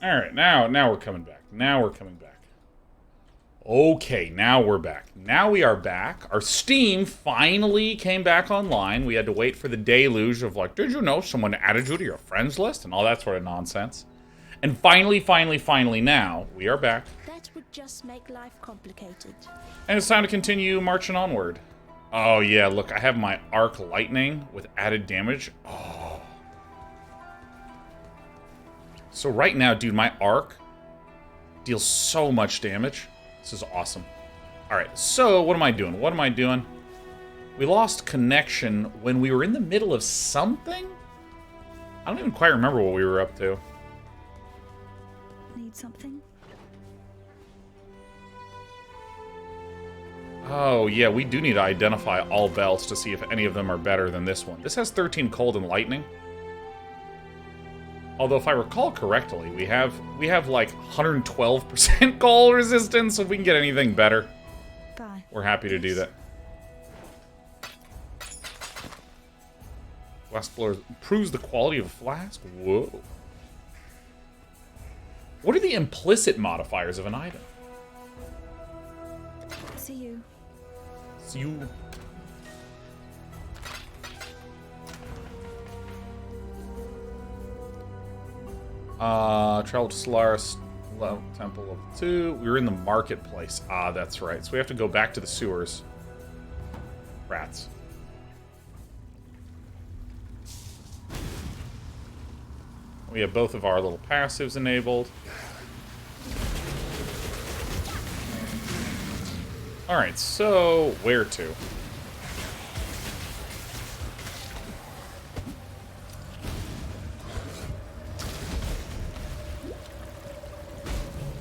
Alright, now we're coming back. Now we're coming back. Okay, now we're back. Now we are back. Our Steam finally came back online. We had to wait for the deluge of like, did you know someone added you to your friends list? And all that sort of nonsense. And finally now, we are back. That would just make life complicated. And it's time to continue marching onward. Oh yeah, look, I have my arc lightning with added damage. Oh. So right now, dude, my arc deals so much damage. This is awesome. Alright, so what am I doing? What am I doing? We lost connection when we were in the middle of something? I don't even quite remember what we were up to. Need something? Oh, yeah, we do need to identify all belts to see if any of them are better than this one. This has 13 cold and lightning. Although, if I recall correctly, we have like 112% cold resistance, so if we can get anything better, we're happy to do that. Flask blower improves the quality of a flask? Whoa. What are the implicit modifiers of an item? See you. See you. Travel to Solaris Temple level 2. We were in the marketplace. Ah, that's right. So we have to go back to the sewers. Rats. We have both of our little passives enabled. Alright, so where to?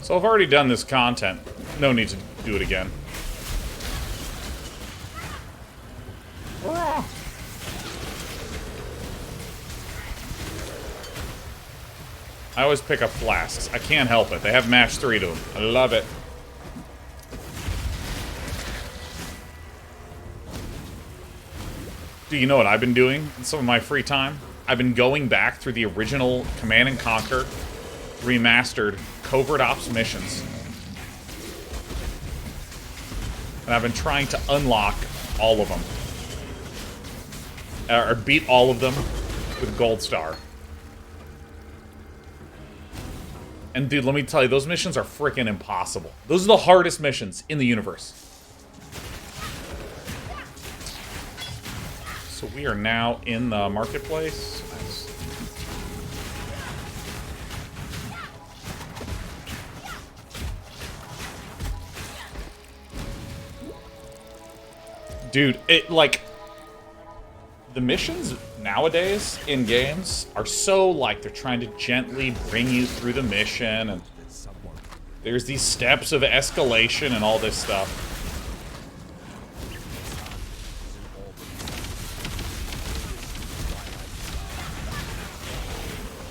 So I've already done this content. No need to do it again. I always pick up flasks. I can't help it. They have match 3 to them. I love it. Do you know what I've been doing in some of my free time? I've been going back through the original Command & Conquer remastered Covert Ops missions. And I've been trying to unlock all of them. Or beat all of them with Gold Star. And dude, let me tell you, those missions are freaking impossible. Those are the hardest missions in the universe. So we are now in the marketplace. Nice. Dude, it, like, the missions nowadays in games are so, like, they're trying to gently bring you through the mission, and there's these steps of escalation and all this stuff.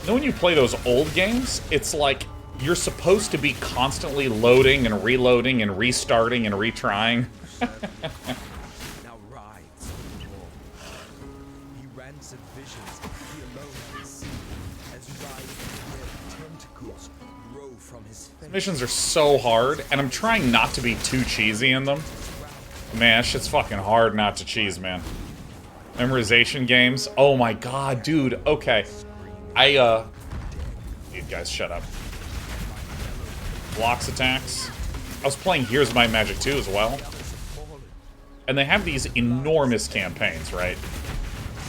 You know, when you play those old games, it's like you're supposed to be constantly loading and reloading and restarting and retrying. Missions are so hard, and I'm trying not to be too cheesy in them. Man, shit's fucking hard not to cheese, man. Memorization games. Oh my god, dude. Okay. You guys shut up. Blocks attacks. I was playing Here's My Magic 2 as well. And they have these enormous campaigns, right?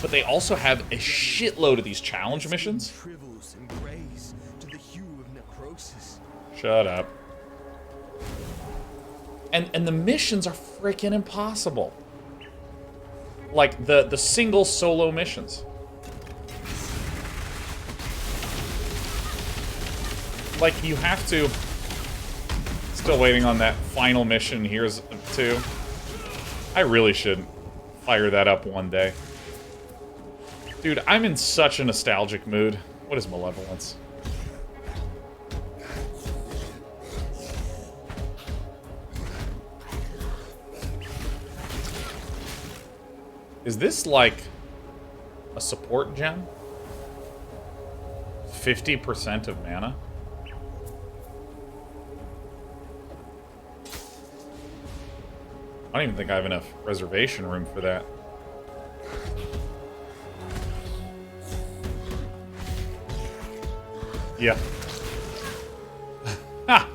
But they also have a shitload of these challenge missions. Shut up. And the missions are freaking impossible. Like, the single solo missions. Like, you have to... Still waiting on that final mission. Here's 2. I really should fire that up one day. Dude, I'm in such a nostalgic mood. What is Malevolence? Is this, like, a support gem? 50% of mana? I don't even think I have enough reservation room for that. Yeah. Ha!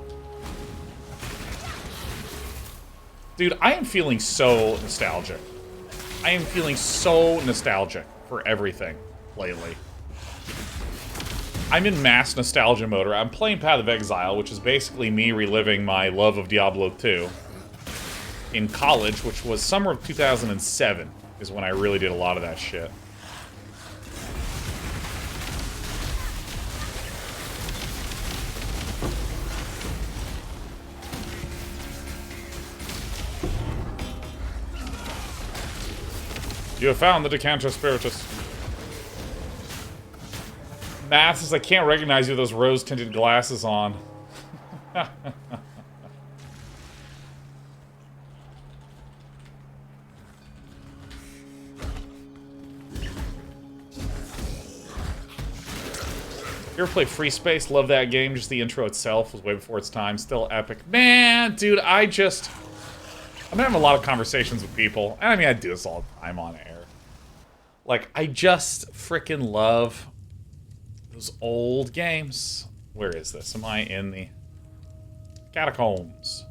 Dude, I am feeling so nostalgic. I am feeling so nostalgic for everything lately. I'm in mass nostalgia mode. I'm playing Path of Exile, which is basically me reliving my love of Diablo 2 in college, which was summer of 2007 is when I really did a lot of that shit. You have found the Decanter Spiritus. Math says I can't recognize you with those rose-tinted glasses on. You ever play Free Space? Love that game. Just the intro itself was way before its time. Still epic. Man, dude, I'm having a lot of conversations with people. And I mean, I do this all the time on air. Like, I just freaking love those old games. Where is this? Am I in the catacombs?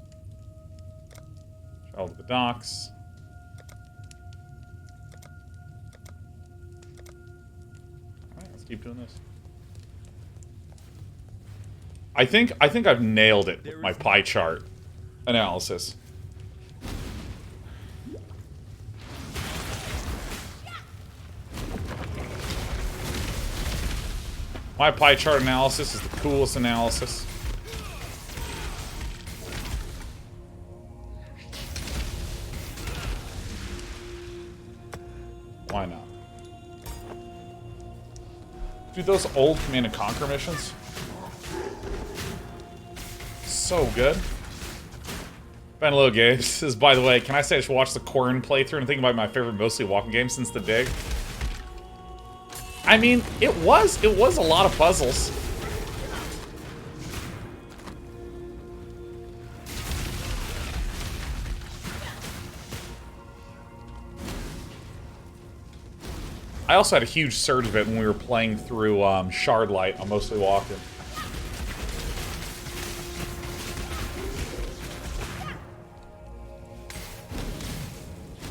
Travel to the docks. Alright, let's keep doing this. I think I've nailed it with my pie chart analysis. My pie chart analysis is the coolest analysis. Why not? Dude, those old Command & Conquer missions. So good. Ben Low Games says, by the way, can I say I should watch the Corrin playthrough and think about my favorite mostly walking game since the Dig? I mean, it was a lot of puzzles. I also had a huge surge of it when we were playing through Shardlight on Mostly Walking.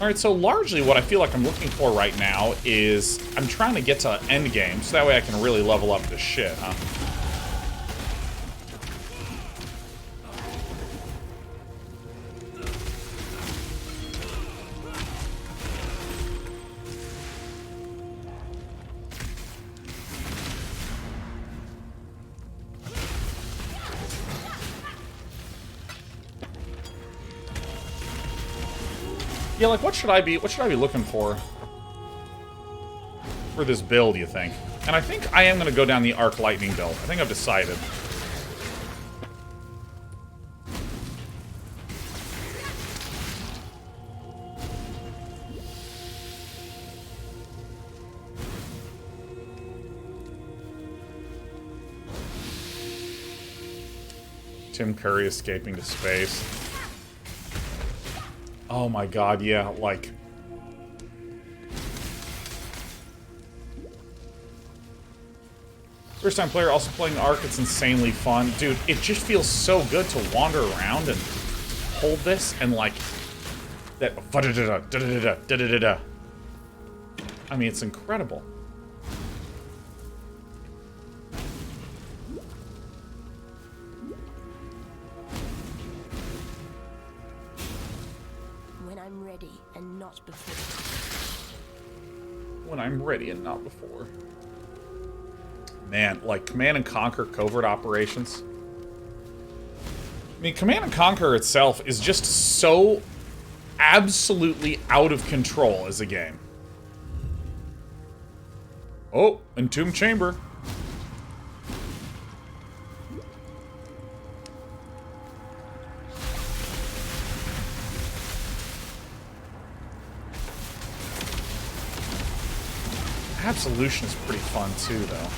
Alright, so largely what I feel like I'm looking for right now is I'm trying to get to endgame, so that way I can really level up this shit, huh? Yeah, like, what should I be looking for this build, you think? And I think I am going to go down the Arc Lightning build. I think I've decided. Tim Curry escaping to space. Oh my god, yeah, like... First time player also playing Ark, it's insanely fun. Dude, it just feels so good to wander around and hold this and like... That... I mean, it's incredible. When I'm ready and not before. Man, like Command & Conquer covert operations. I mean, Command & Conquer itself is just so absolutely out of control as a game. Oh, Entombed Chamber. Absolution is pretty fun too, though.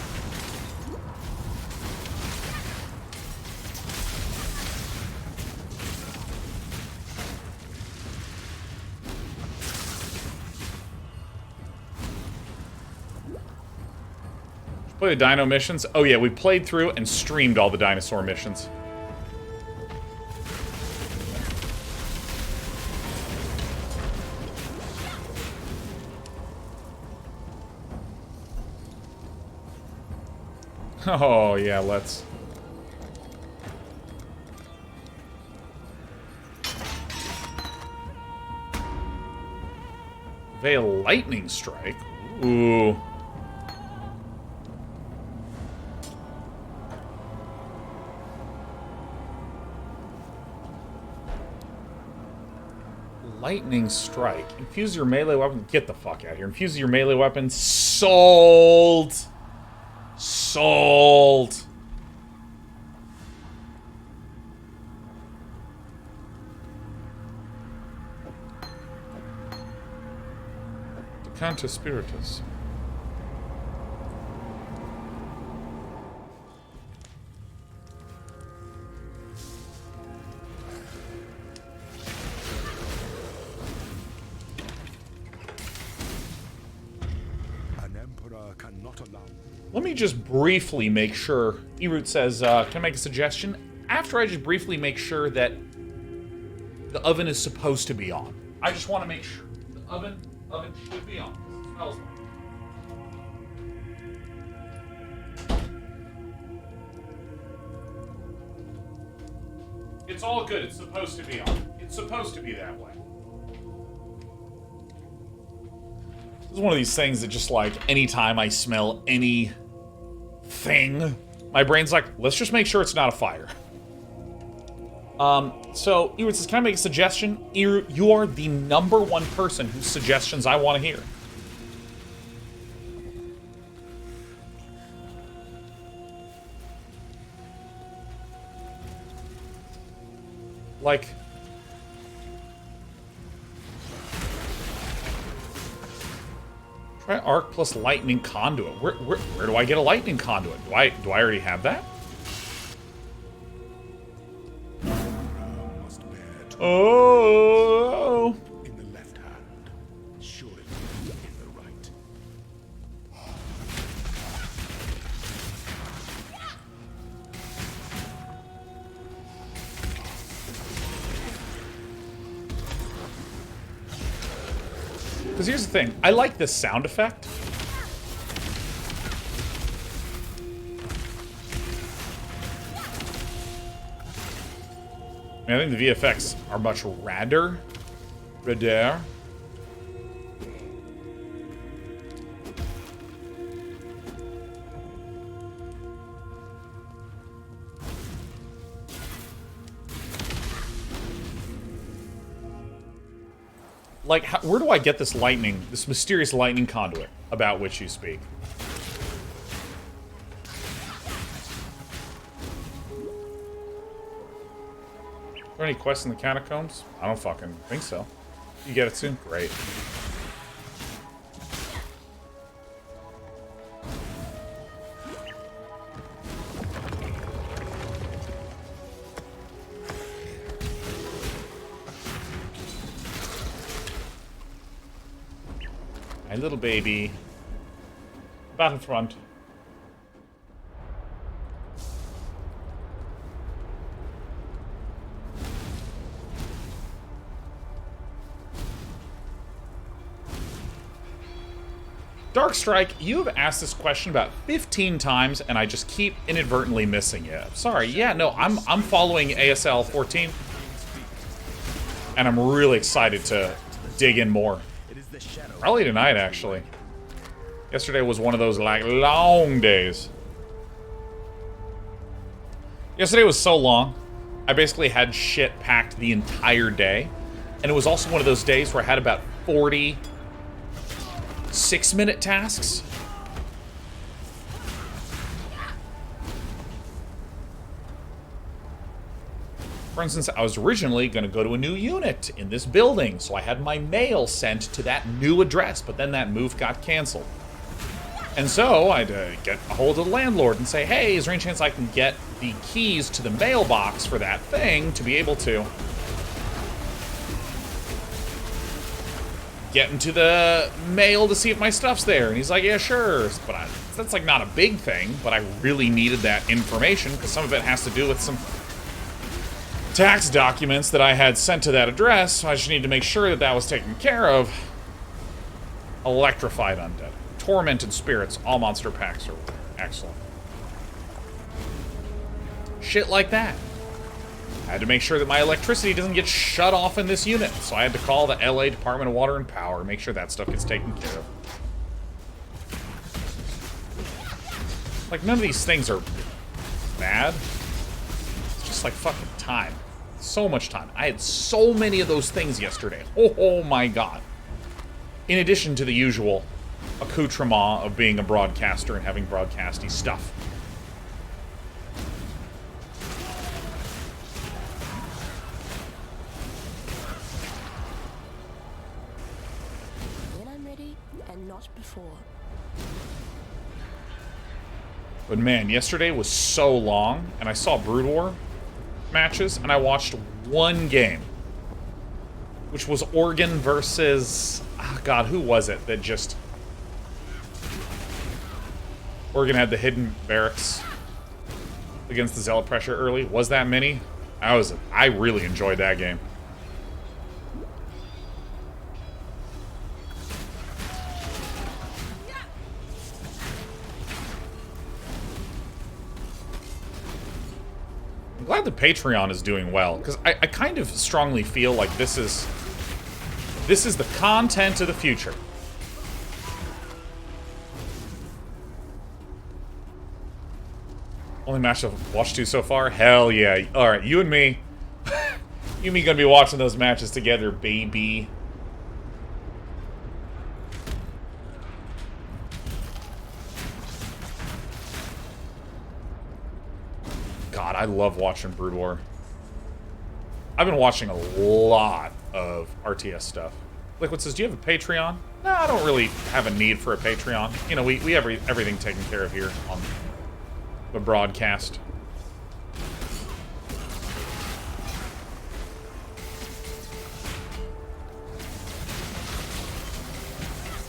Play the dino missions. Oh yeah, we played through and streamed all the dinosaur missions. Oh yeah, let's. Veil lightning strike. Ooh. Lightning strike. Infuse your melee weapon. Get the fuck out of here. Infuse your melee weapon. Sold. Sold. Decanta Spiritus. Let me just briefly make sure. Erut says, can I make a suggestion? After I just briefly make sure that the oven is supposed to be on. I just want to make sure. The oven should be on. It smells like. It's all good. It's supposed to be on. It's supposed to be that way. This is one of these things that just like, anytime I smell anything, my brain's like, let's just make sure it's not a fire. So, Erut says, can I make a suggestion? Erut, you are the #1 person whose suggestions I want to hear. Like... Try arc plus lightning conduit. Where do I get a lightning conduit? Do I already have that? Oh! In the left hand, surely in the right. Because here's the thing, I like this sound effect. I mean, I think the VFX are much radder. Radar. Like, where do I get this lightning, this mysterious lightning conduit about which you speak? Are there any quests in the catacombs? I don't fucking think so. You get it soon? Great. My little baby. Battlefront. Darkstrike, you have asked this question about 15 times, and I just keep inadvertently missing it. Sorry. Yeah, no, I'm following ASL 14, and I'm really excited to dig in more. Probably tonight, actually. Yesterday was one of those, like, long days. Yesterday was so long, I basically had shit packed the entire day, and it was also one of those days where I had about 40 6-minute tasks. For instance, I was originally going to go to a new unit in this building, so I had my mail sent to that new address, but then that move got canceled. And so I'd get a hold of the landlord and say, hey, is there any chance I can get the keys to the mailbox for that thing to be able to get into the mail to see if my stuff's there? And he's like, yeah, sure. But That's like not a big thing, but I really needed that information because some of it has to do with some tax documents that I had sent to that address, so I just need to make sure that that was taken care of. Electrified undead. Tormented spirits. All monster packs are excellent. Shit like that. I had to make sure that my electricity doesn't get shut off in this unit, so I had to call the LA Department of Water and Power, make sure that stuff gets taken care of. Like, none of these things are bad. It's just like fucking time. So much time. I had so many of those things yesterday. Oh my god. In addition to the usual accoutrement of being a broadcaster and having broadcasty stuff. When I'm ready, and not before. But man, yesterday was so long, and I saw Brood War matches, and I watched one game, which was Oregon versus, oh God, who was it that just... Oregon had the hidden barracks against the Zealot pressure early. Was that many? I really enjoyed that game. I'm glad the Patreon is doing well, because I kind of strongly feel like this is the content of the future. Only match I've watched two so far? Hell yeah. Alright, you and me. You and me gonna be watching those matches together, baby. God, I love watching Brood War. I've been watching a lot of RTS stuff. Liquid says, do you have a Patreon? No, I don't really have a need for a Patreon. You know, we have everything taken care of here on the broadcast.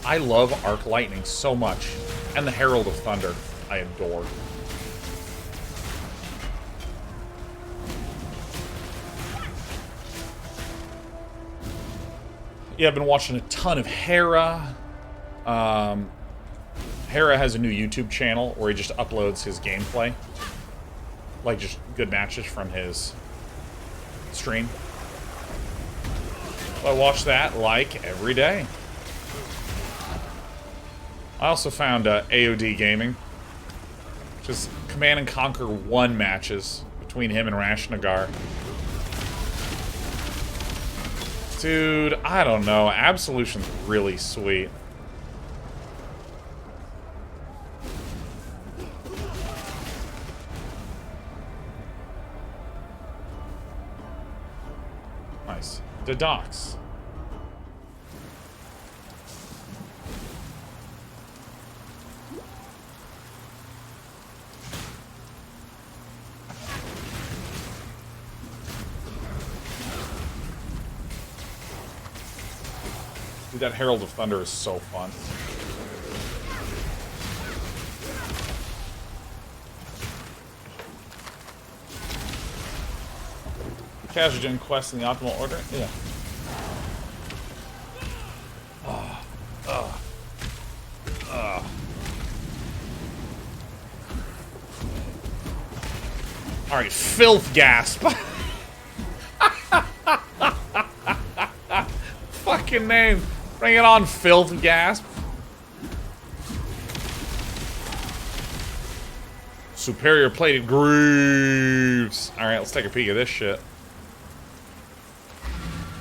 I love Arc Lightning so much. And the Herald of Thunder, I adore. Yeah, I've been watching a ton of Hera. Hera has a new YouTube channel where he just uploads his gameplay. Like, just good matches from his stream. So I watch that, like, every day. I also found AOD Gaming, which is Command & Conquer 1 matches between him and Rashnagar. Dude, I don't know. Absolution's really sweet. Nice. The docks. Dude, that Herald of Thunder is so fun. Casual quest in the optimal order? Yeah. Alright, filth gasp. Fucking name. Bring it on, filth gasp. Superior plated greaves. Alright, let's take a peek at this shit.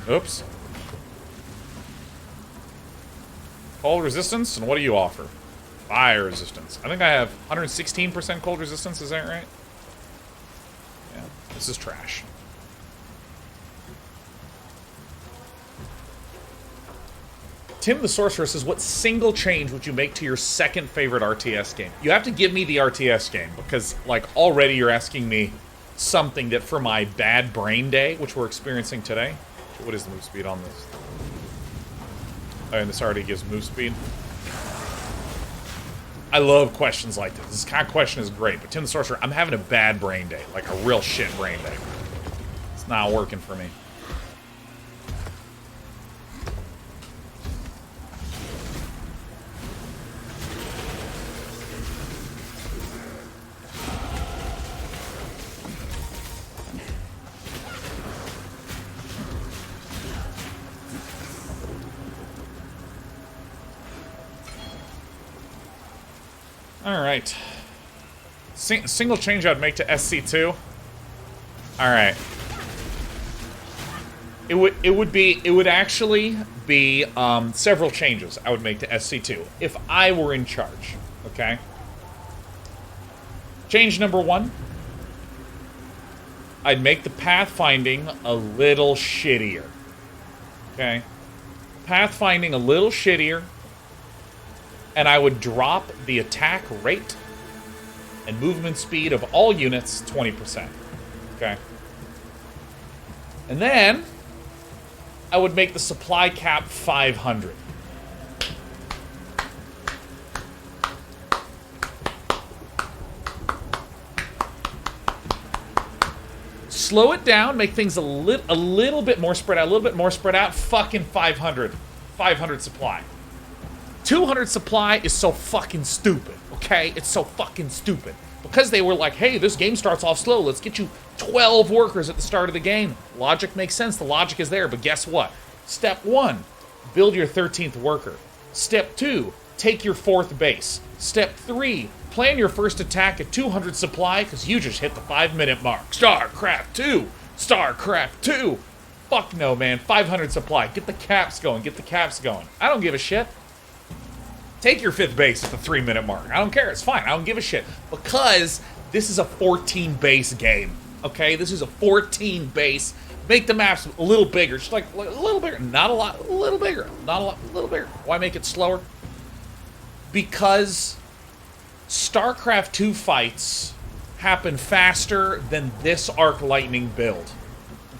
Oops. Cold resistance, and what do you offer? Fire resistance. I think I have 116% cold resistance, is that right? Yeah, this is trash. Tim the Sorcerer says, what single change would you make to your second favorite RTS game? You have to give me the RTS game, because, like, already you're asking me something that for my bad brain day, which we're experiencing today. What is the move speed on this? Oh, and this already gives move speed. I love questions like this. This kind of question is great. But Tim the Sorcerer, I'm having a bad brain day. Like a real shit brain day. It's not working for me. Alright. Single change I'd make to SC2. Alright. It would actually be several changes I would make to SC2 if I were in charge. Okay? Change number 1. I'd make the pathfinding a little shittier. Okay? Pathfinding a little shittier. And I would drop the attack rate and movement speed of all units 20%. Okay? And then I would make the supply cap 500. Slow it down, make things a little bit more spread out, fucking 500. 500 supply. 200 supply is so fucking stupid, okay? It's so fucking stupid. Because they were like, hey, this game starts off slow. Let's get you 12 workers at the start of the game. Logic makes sense. The logic is there. But guess what? Step 1, build your 13th worker. Step 2, take your 4th base. Step 3, plan your first attack at 200 supply because you just hit the 5-minute mark. StarCraft 2! StarCraft 2! Fuck no, man. 500 supply. Get the caps going. Get the caps going. I don't give a shit. Take your 5th base at the 3-minute mark. I don't care. It's fine. I don't give a shit. Because this is a 14 base game. Okay? This is a 14 base. Make the maps a little bigger. Just like a little bigger. Not a lot. A little bigger. Not a lot. A little bigger. Why make it slower? Because StarCraft 2 fights happen faster than this Arc Lightning build.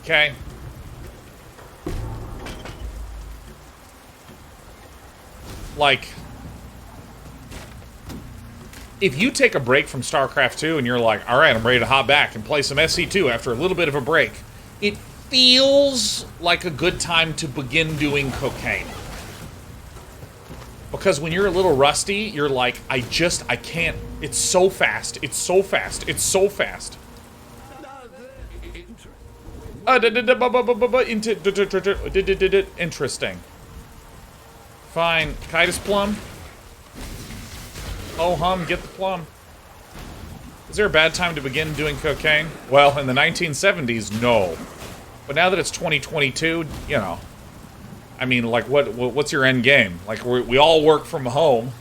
Okay? Like, if you take a break from StarCraft 2 and you're like, all right, I'm ready to hop back and play some SC2 after a little bit of a break, it feels like a good time to begin doing cocaine. Because when you're a little rusty, you're like, I can't, it's so fast, it's so fast, it's so fast. Interesting. Fine. Kitus plum? Oh hum, get the plum. Is there a bad time to begin doing cocaine? Well, in the 1970s, no. But now that it's 2022, you know. I mean, like, what's your end game? Like, we all work from home.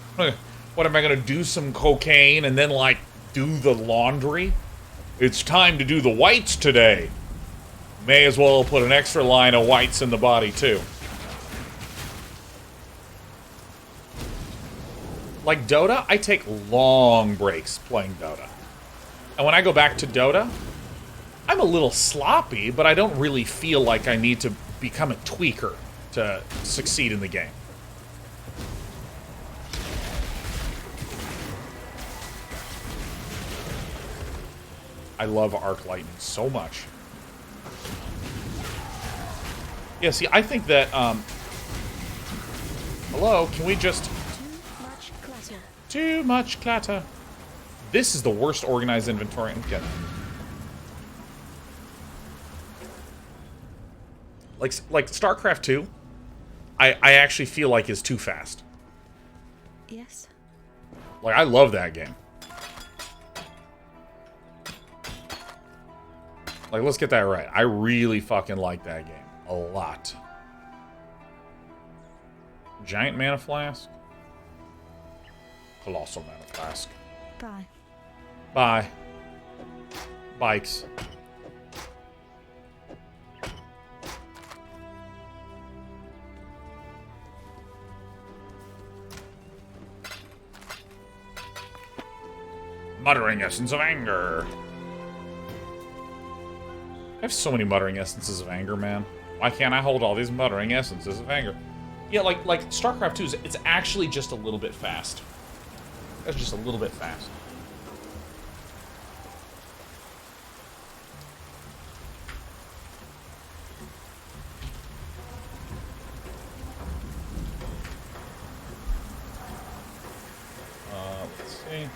What, am I gonna do some cocaine and then, like, do the laundry? It's time to do the whites today. May as well put an extra line of whites in the body, too. Like Dota, I take long breaks playing Dota. And when I go back to Dota, I'm a little sloppy, but I don't really feel like I need to become a tweaker to succeed in the game. I love Arc Lightning so much. Yeah, see, I think that, hello, can we just... Too much clatter. This is the worst organized inventory I'm getting. Like StarCraft 2, I actually feel like is too fast. Yes. Like, I love that game. Like, let's get that right. I really fucking like that game. A lot. Giant mana flask. Colossal mana flask. Bye. Bye. Bikes. Muttering Essence of Anger. I have so many Muttering Essences of Anger, man. Why can't I hold all these Muttering Essences of Anger? Yeah, like StarCraft 2, it's actually just a little bit fast. That's just a little bit fast. Let's see.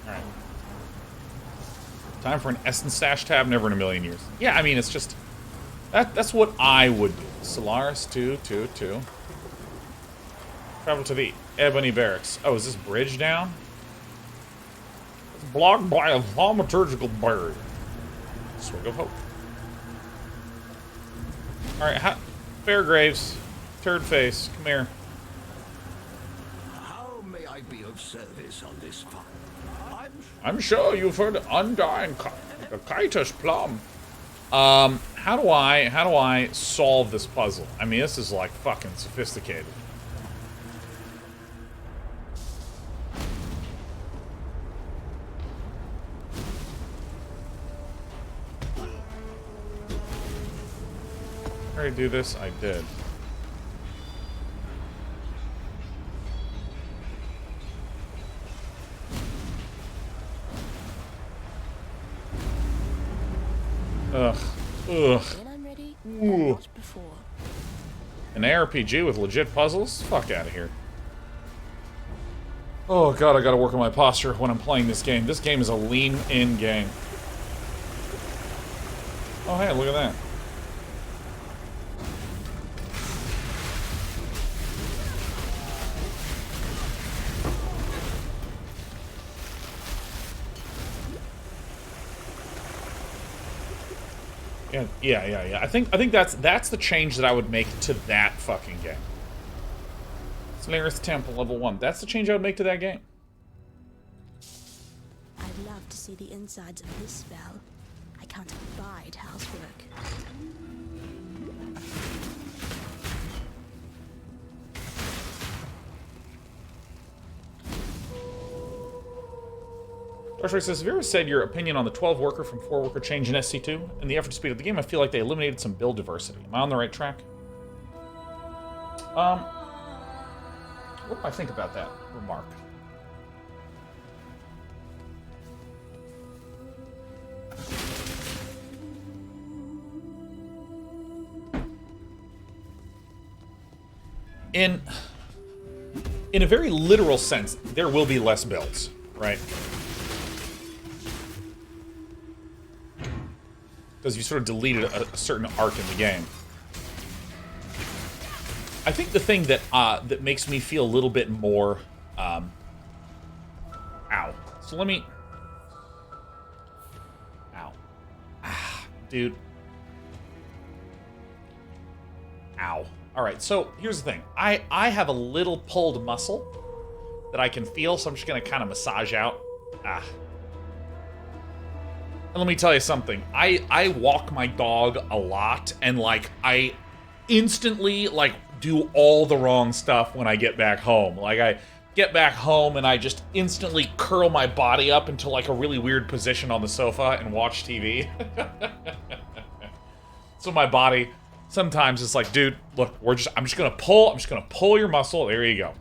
Alright. Time for an Essence Stash tab? Never in a million years. Yeah, I mean, it's just... That's what I would do. Solaris 222. Travel to the Ebony Barracks. Oh, is this bridge down? It's blocked by a thaumaturgical barrier. Swig of Hope. Alright, Fairgraves. Turd Face, come here. How may I be of service on this farm? I'm sure you've heard of Undying Kaitus Plum. How do I solve this puzzle? I mean, this is like fucking sophisticated. I already do this? I did. Ugh. When I'm ready, not before. An ARPG with legit puzzles? Fuck out of here. Oh god, I gotta work on my posture when I'm playing this game. This game is a lean-in game. Oh hey, look at that. Yeah. I think that's the change that I would make to that fucking game. Slayer's Temple level 1. That's the change I would make to that game. I'd love to see the insides of this spell. I can't abide housework. Dark says, have you ever said your opinion on the 12-worker from 4-worker change in SC2? In the effort to speed up the game, I feel like they eliminated some build diversity. Am I on the right track? What do I think about that remark? In a very literal sense, there will be less builds, right? Because you sort of deleted a certain arc in the game. I think the thing that that makes me feel a little bit more, ow. So let me, ow, dude, ow. All right, so here's the thing. I have a little pulled muscle that I can feel, so I'm just gonna kind of massage out. And let me tell you something. I walk my dog a lot, and like I instantly like do all the wrong stuff when I get back home. Like I get back home and I just instantly curl my body up into like a really weird position on the sofa and watch TV. So my body sometimes it's like, dude, look, I'm just gonna pull your muscle. There you go.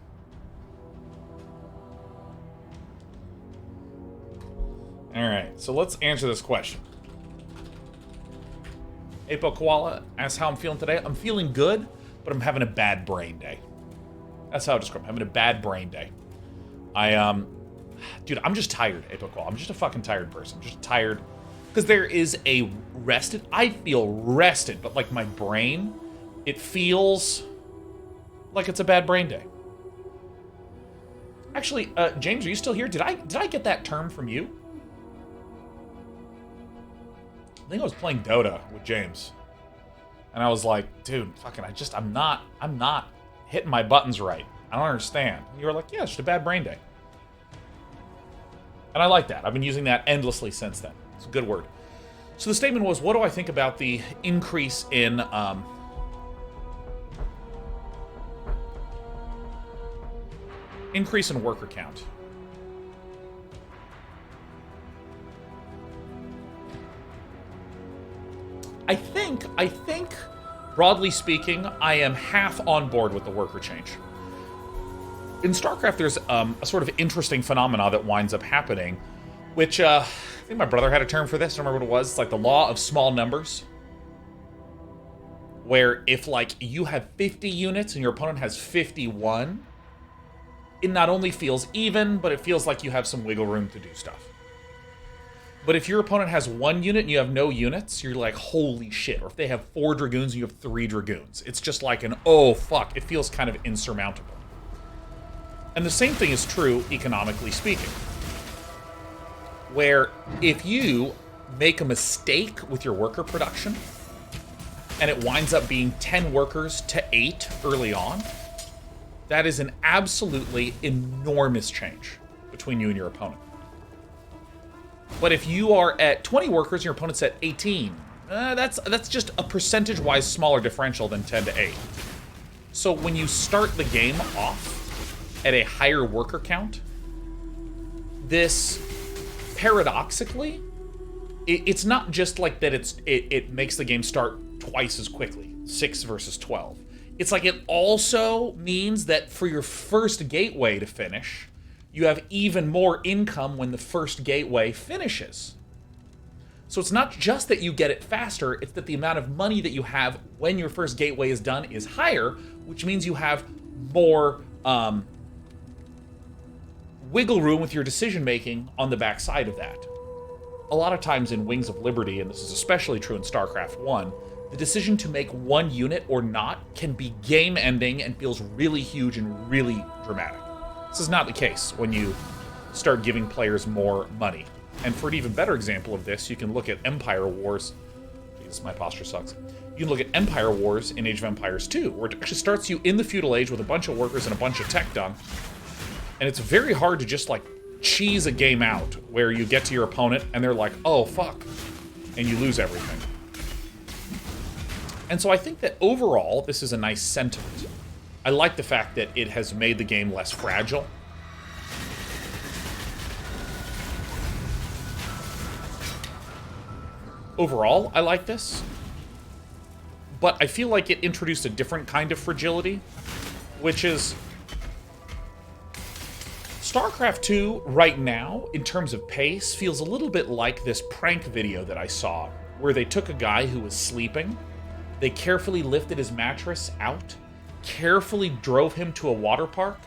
Alright, so let's answer this question. Apo Koala asks how I'm feeling today. I'm feeling good, but I'm having a bad brain day. That's how I describe it. I'm having a bad brain day. Dude, I'm just tired, Apo Koala. I'm just a fucking tired person. I'm just tired. Because there is a rested, I feel rested, but like my brain, it feels like it's a bad brain day. Actually, James, are you still here? Did I get that term from you? I think I was playing Dota with James. And I was like, dude, fucking, I'm not hitting my buttons right. I don't understand. And you were like, yeah, it's just a bad brain day. And I like that. I've been using that endlessly since then. It's a good word. So the statement was, what do I think about the increase in, worker count? think, broadly speaking, I am half on board with the worker change. In StarCraft, there's a sort of interesting phenomena that winds up happening, which, I think my brother had a term for this, I don't remember what it was. It's like the law of small numbers. Where if, like, you have 50 units and your opponent has 51, it not only feels even, but it feels like you have some wiggle room to do stuff. But if your opponent has 1 unit and you have no units, you're like, holy shit. Or if they have 4 Dragoons and you have 3 Dragoons. It's just like an, oh, fuck. It feels kind of insurmountable. And the same thing is true, economically speaking. Where if you make a mistake with your worker production, and it winds up being 10 workers to 8 early on, that is an absolutely enormous change between you and your opponent. But if you are at 20 workers and your opponent's at 18, that's just a percentage-wise smaller differential than 10 to 8. So when you start the game off at a higher worker count, this, paradoxically, it's not just like that it makes the game start twice as quickly, 6 versus 12. It's like it also means that for your first gateway to finish, you have even more income when the first gateway finishes. So it's not just that you get it faster, it's that the amount of money that you have when your first gateway is done is higher, which means you have more wiggle room with your decision-making on the backside of that. A lot of times in Wings of Liberty, and this is especially true in StarCraft 1, the decision to make 1 unit or not can be game-ending and feels really huge and really dramatic. This is not the case when you start giving players more money. And for an even better example of this, you can look at Empire Wars. Jesus, my posture sucks. You can look at Empire Wars in Age of Empires 2, where it actually starts you in the feudal age with a bunch of workers and a bunch of tech done. And it's very hard to just, like, cheese a game out where you get to your opponent and they're like, oh, fuck, and you lose everything. And so I think that overall, this is a nice sentiment. I like the fact that it has made the game less fragile. Overall, I like this. But I feel like it introduced a different kind of fragility, which is StarCraft 2 right now, in terms of pace, feels a little bit like this prank video that I saw, where they took a guy who was sleeping, they carefully lifted his mattress out, carefully drove him to a water park,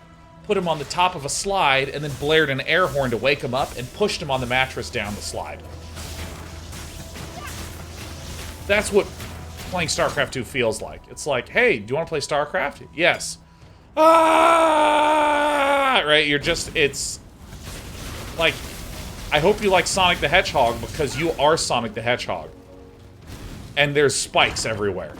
put him on the top of a slide, and then blared an air horn to wake him up and pushed him on the mattress down the slide. That's what playing StarCraft 2 feels like. It's like, hey, do you want to play StarCraft? Yes. Ah! Right? You're just, it's like, I hope you like Sonic the Hedgehog because you are Sonic the Hedgehog. And there's spikes everywhere.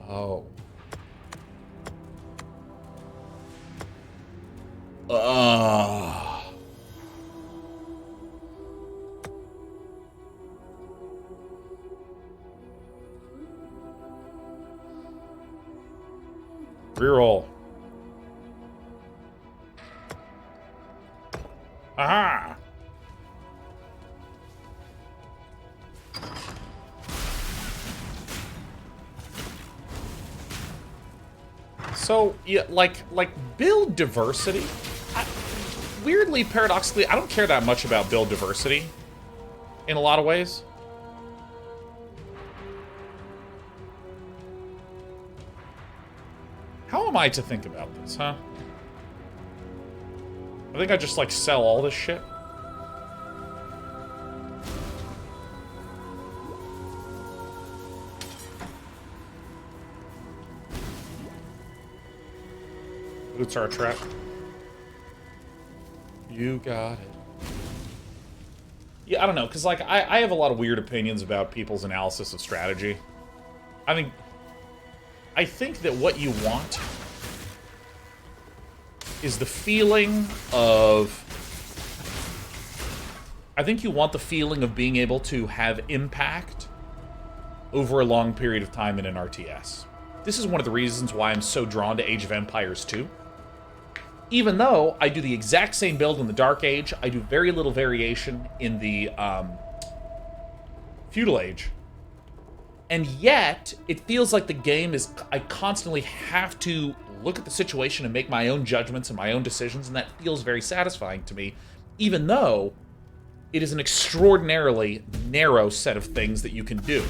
Oh. Reroll. Aha! So, yeah, like build diversity. Weirdly, paradoxically, I don't care that much about build diversity in a lot of ways. How am I to think about this, huh? I think I just, like, sell all this shit. Boots are a trap. You got it. Yeah, I don't know, because, like, I have a lot of weird opinions about people's analysis of strategy. I think that what you want is the feeling of... I think you want the feeling of being able to have impact over a long period of time in an RTS. This is one of the reasons why I'm so drawn to Age of Empires 2. Even though I do the exact same build in the Dark Age, I do very little variation in the Feudal Age. And yet, it feels like the game is... I constantly have to look at the situation and make my own judgments and my own decisions, and that feels very satisfying to me, even though it is an extraordinarily narrow set of things that you can do.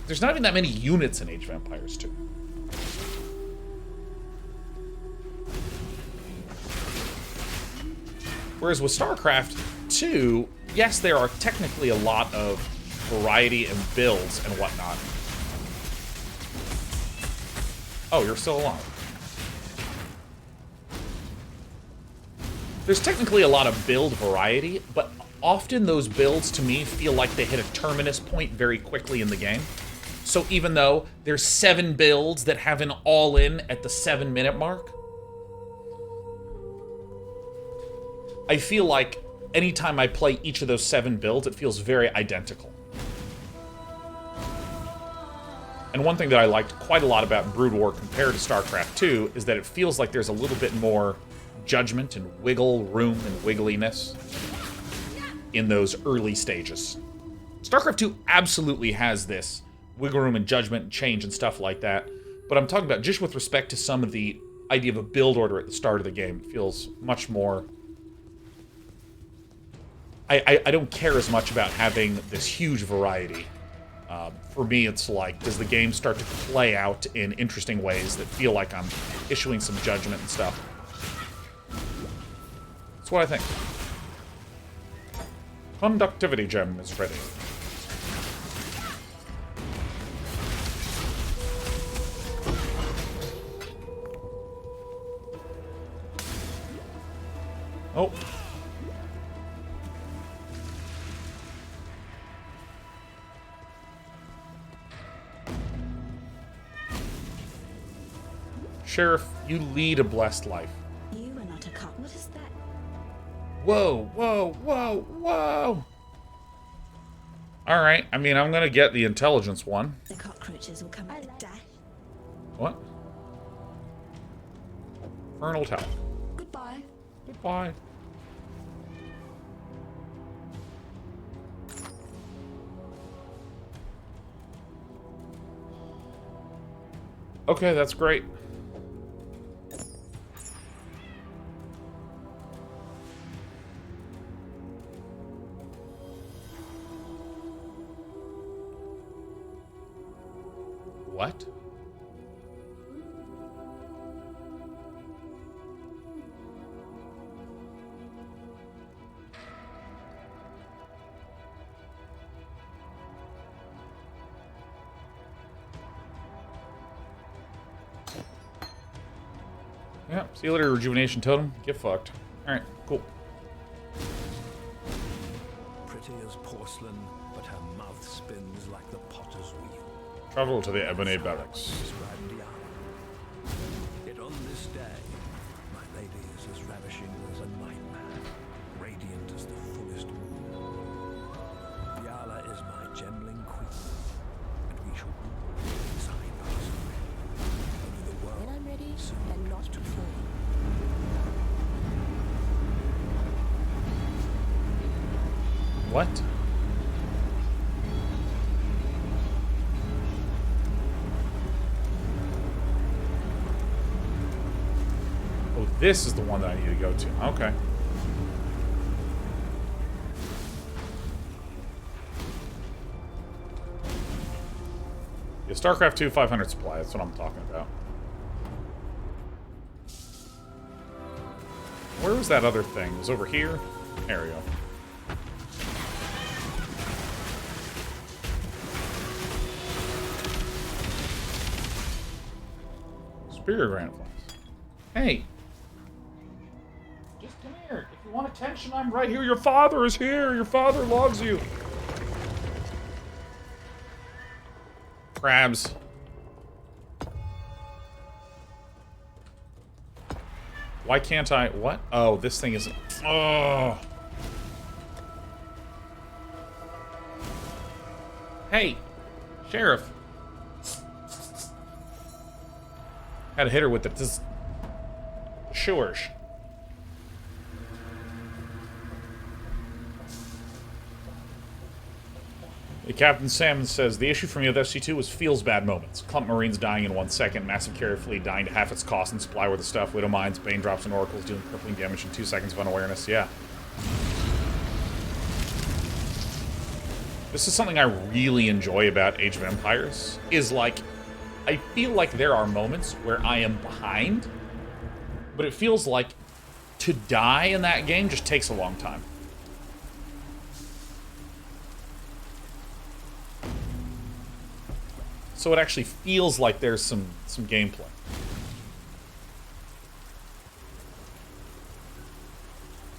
There's not even that many units in Age of Empires 2. Whereas with StarCraft 2, yes, there are technically a lot of variety and builds and whatnot. Oh, you're still alive. There's technically a lot of build variety, but often those builds, to me, feel like they hit a terminus point very quickly in the game. So even though there's 7 builds that have an all-in at the 7-minute mark, I feel like anytime I play each of those 7 builds, it feels very identical. And one thing that I liked quite a lot about Brood War compared to StarCraft 2 is that it feels like there's a little bit more judgment and wiggle room and wiggliness in those early stages. StarCraft 2 absolutely has this wiggle room and judgment and change and stuff like that, but I'm talking about just with respect to some of the idea of a build order at the start of the game. It feels much more... I don't care as much about having this huge variety. For me, it's like, does the game start to play out in interesting ways that feel like I'm issuing some judgment and stuff? That's what I think. Conductivity gem is ready. Oh. Sheriff, you lead a blessed life. You are not a cop. What is that? Whoa, whoa, whoa, whoa! Alright, I mean, I'm gonna get the intelligence one. The cockroaches will come at a dash. What? Infernal Tower. Goodbye. Goodbye. Okay, that's great. What? Yeah, see you later, Rejuvenation Totem. Get fucked. Alright, cool. Pretty as porcelain, but her mouth spins like the potter's wheel. Travel to the Ebony Barracks. Described the hour. Yet on this day, my lady is as ravishing as a nightmare, radiant as the fullest moon. Yala is my gemmling queen, and we shall rule side by side over the world. When I'm ready, soon and not to before. What? Oh, this is the one that I need to go to. Okay. Yeah, StarCraft 2 500 supply. That's what I'm talking about. Where was that other thing? It was over here? There we go. Superior Granite Flames. Hey. Just come here. If you want attention, I'm right here. Your father is here. Your father loves you. Crabs. Why can't I... What? Oh, this thing isn't... Oh. Hey. Sheriff. Had to hit her with the shores. Captain Salmon says, the issue for me with FC2 was feels bad moments. Clump Marines dying in 1 second, massive carrier fleet dying to half its cost and supply worth of stuff, Widow Mines, Bane drops and Oracles dealing crippling damage in 2 seconds of unawareness. Yeah. This is something I really enjoy about Age of Empires, is like, I feel like there are moments where I am behind, but it feels like to die in that game just takes a long time. So it actually feels like there's some gameplay.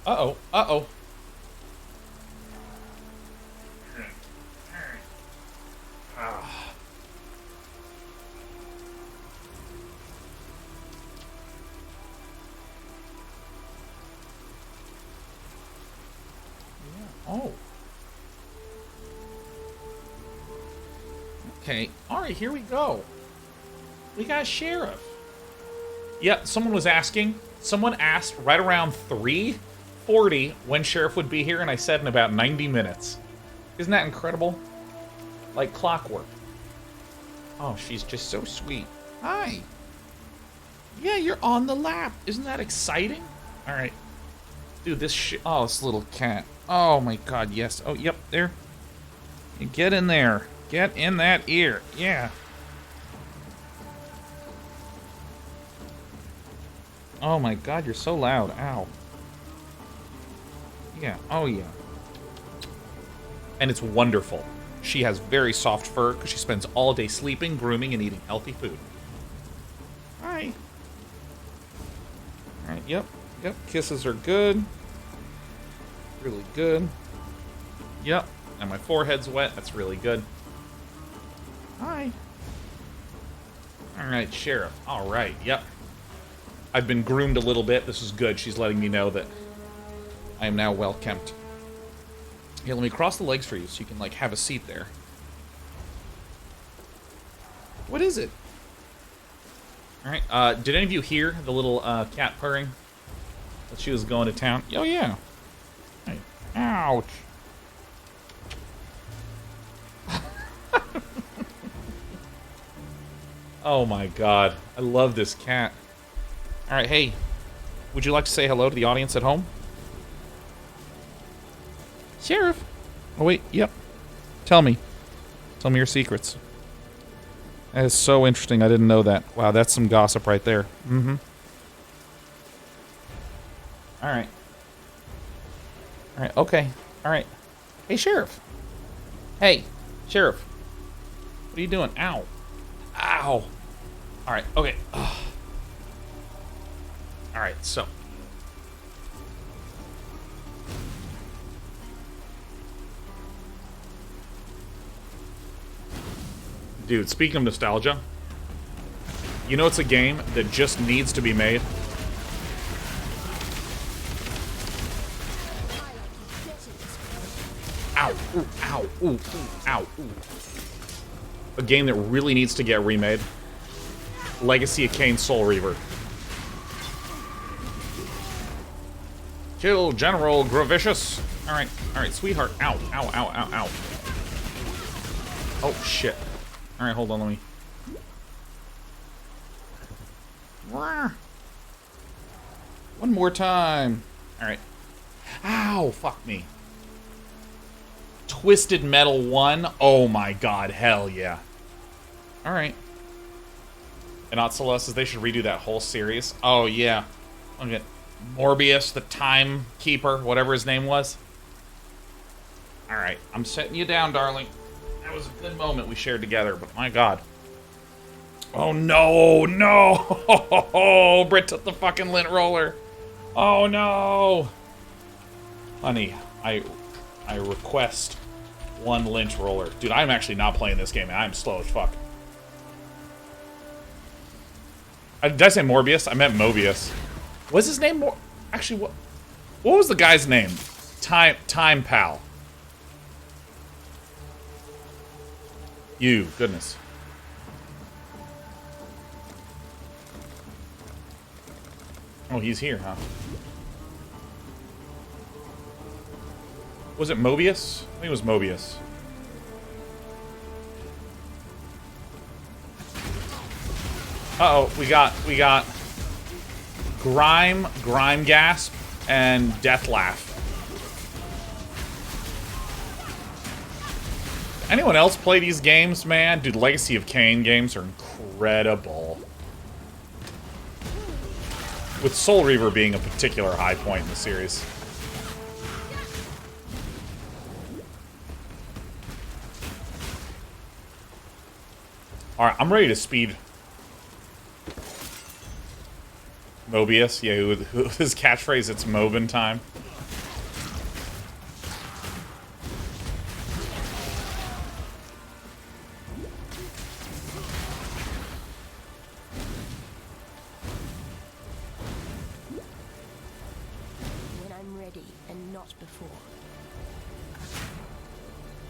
Uh-oh, uh-oh. Oh. Okay. Alright, here we go. We got Sheriff. Yep, someone was asking. Someone asked right around 3:40 when Sheriff would be here, and I said in about 90 minutes. Isn't that incredible? Like clockwork. Oh, she's just so sweet. Hi. Yeah, you're on the lap. Isn't that exciting? Alright. Dude, this shit. Oh, this little cat. Oh my god, yes. Oh, yep, there. You get in there. Get in that ear. Yeah. Oh my god, you're so loud. Ow. Yeah, oh yeah. And it's wonderful. She has very soft fur because she spends all day sleeping, grooming, and eating healthy food. Hi. Alright, yep. Yep, kisses are good. Really good. Yep, and my forehead's wet. That's really good. Hi. Alright, Sheriff. Alright, yep. I've been groomed a little bit. This is good. She's letting me know that I am now well kempt. Here, let me cross the legs for you so you can, like, have a seat there. What is it? Alright, did any of you hear the little cat purring? That she was going to town? Oh, yeah. Hey. Ouch. Oh my god. I love this cat. Alright, hey. Would you like to say hello to the audience at home? Sheriff. Oh, wait. Yep. Tell me. Tell me your secrets. That is so interesting. I didn't know that. Wow, that's some gossip right there. Mm-hmm. Alright. Alright, okay. Alright. Hey, Sheriff. Hey, Sheriff. What are you doing? Ow. Ow. Alright, okay. Alright, so. Dude, speaking of nostalgia, you know it's a game that just needs to be made? Ow, ooh, ow, ooh, ooh, ow, ooh. A game that really needs to get remade. Legacy of Kain Soul Reaver. Kill General Gravicious. Alright, alright, sweetheart. Ow, ow, ow, ow, ow. Oh, shit. Alright, hold on, let me... One more time. Alright. Ow, fuck me. Twisted Metal 1? Oh my god, hell yeah. Alright. And Otsala says they should redo that whole series. Oh yeah. Okay. Morbius, the Time Keeper, whatever his name was. Alright, I'm setting you down, darling. That was a good moment we shared together, but my god. Oh no, no! Oh, Britt took the fucking lint roller. Oh no! Honey, I request one lynch roller. Dude, I'm actually not playing this game, man. I'm slow as fuck. Did I say Morbius? I meant Mobius. What's his name? Actually, what was the guy's name? Time Pal. You, goodness. Oh, he's here, huh? Was it Mobius? I think it was Mobius. Uh-oh, we got Grime Gasp, and Death Laugh. Anyone else play these games, man? Dude, Legacy of Kain games are incredible. With Soul Reaver being a particular high point in the series. Alright, I'm ready to speed Mobius. Yeah, with his catchphrase, it's Mobin time.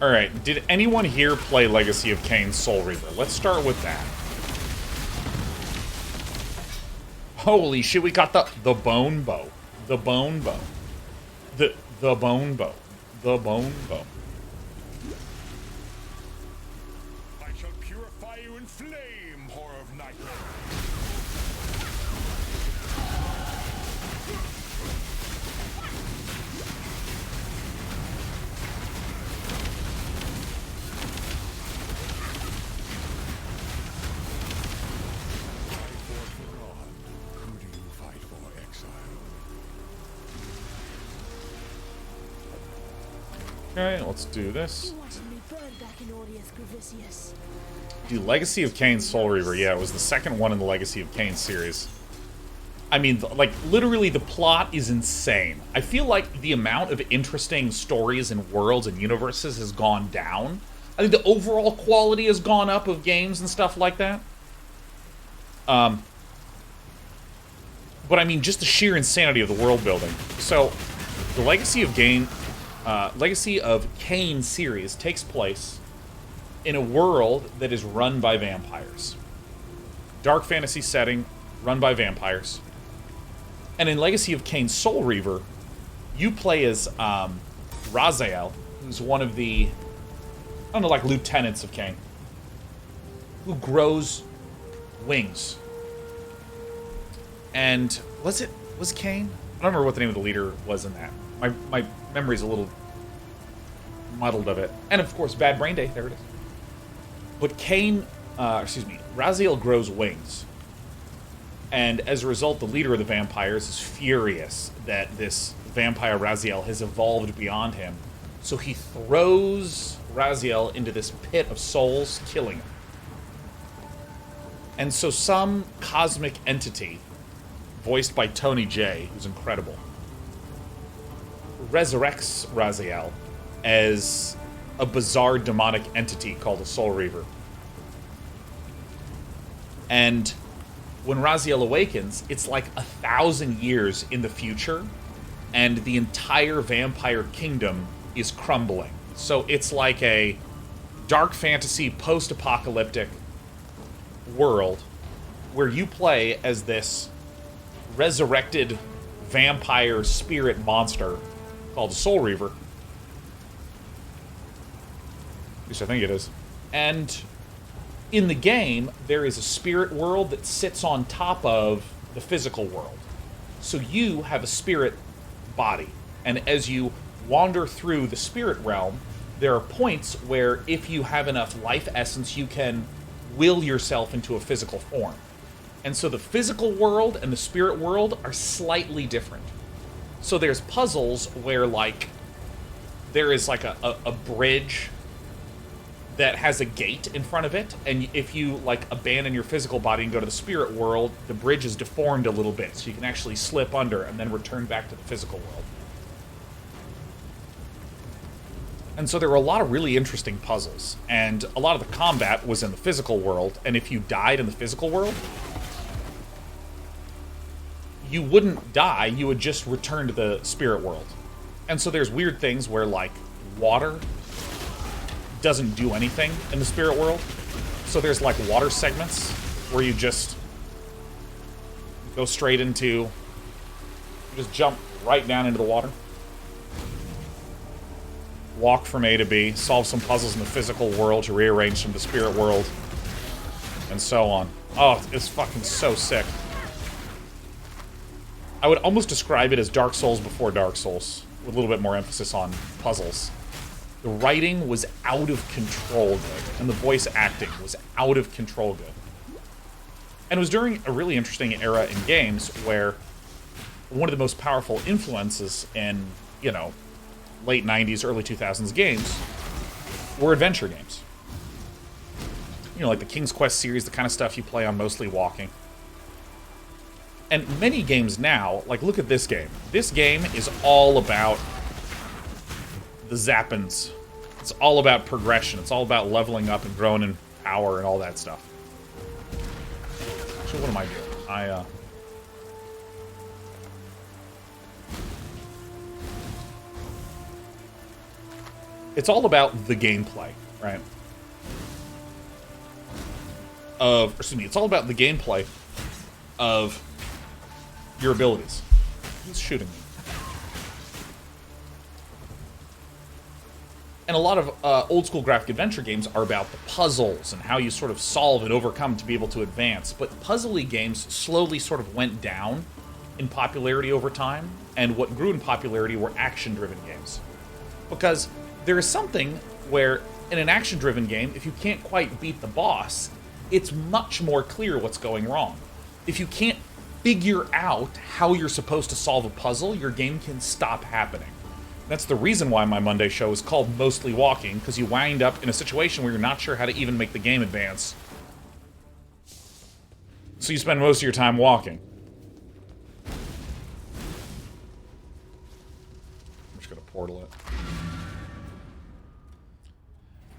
Alright, did anyone here play Legacy of Kain Soul Reaver? Let's start with that. Holy shit, we got the bone bow. The bone bow. The bone bow. The bone bow. I shall purify you in flame, horror of nightmare. Okay, let's do this. Dude, Legacy of Kain Soul Reaver, yeah, it was the second one in the Legacy of Kain series. I mean, like, literally the plot is insane. I feel like the amount of interesting stories and worlds and universes has gone down. I think the overall quality has gone up of games and stuff like that. But I mean, just the sheer insanity of the world building. So, the Legacy of Kain series takes place in a world that is run by vampires. Dark fantasy setting, run by vampires. And in Legacy of Kain Soul Reaver, you play as Raziel, who's one of the, I don't know, like lieutenants of Kain, who grows wings. And was Kain? I don't remember what the name of the leader was in that. My memory's a little muddled of it. And of course, Bad Brain Day, there it is. But Raziel grows wings. And as a result, the leader of the vampires is furious that this vampire Raziel has evolved beyond him. So he throws Raziel into this pit of souls, killing him. And so some cosmic entity, voiced by Tony J, who's incredible, resurrects Raziel as a bizarre demonic entity called a Soul Reaver. And when Raziel awakens, it's like 1,000 years in the future, and the entire vampire kingdom is crumbling. So it's like a dark fantasy, post-apocalyptic world where you play as this resurrected vampire spirit monster called a Soul Reaver. At least I think it is. And in the game, there is a spirit world that sits on top of the physical world. So you have a spirit body. And as you wander through the spirit realm, there are points where if you have enough life essence, you can will yourself into a physical form. And so the physical world and the spirit world are slightly different. So there's puzzles where, like, there is like a bridge that has a gate in front of it, and if you, like, abandon your physical body and go to the spirit world, the bridge is deformed a little bit, so you can actually slip under and then return back to the physical world. And so there were a lot of really interesting puzzles, and a lot of the combat was in the physical world, and if you died in the physical world, you wouldn't die, you would just return to the spirit world. And so there's weird things where, like, water doesn't do anything in the spirit world. So there's, like, water segments where you just go straight into, you just jump right down into the water. Walk from A to B, solve some puzzles in the physical world to rearrange some of the spirit world. and so on. Oh, it's fucking so sick. I would almost describe it as Dark Souls before Dark Souls, with a little bit more emphasis on puzzles. The writing was out of control good, and the voice acting was out of control good. And it was during a really interesting era in games where one of the most powerful influences in, you know, late 90s, early 2000s games were adventure games. You know, like the King's Quest series, the kind of stuff you play on Mostly Walking. And many games now, like look at this game. This game is all about the zappins. It's all about progression. It's all about leveling up and growing in power and all that stuff. Actually, what am I doing? It's all about the gameplay, right? It's all about the gameplay of your abilities. Who's shooting me? And a lot of old school graphic adventure games are about the puzzles and how you sort of solve and overcome to be able to advance. But puzzle-y games slowly sort of went down in popularity over time, and what grew in popularity were action-driven games. Because there is something where, in an action-driven game, if you can't quite beat the boss, it's much more clear what's going wrong. If you can't figure out how you're supposed to solve a puzzle, your game can stop happening. That's the reason why my Monday show is called Mostly Walking, because you wind up in a situation where you're not sure how to even make the game advance. So you spend most of your time walking. I'm just gonna portal it.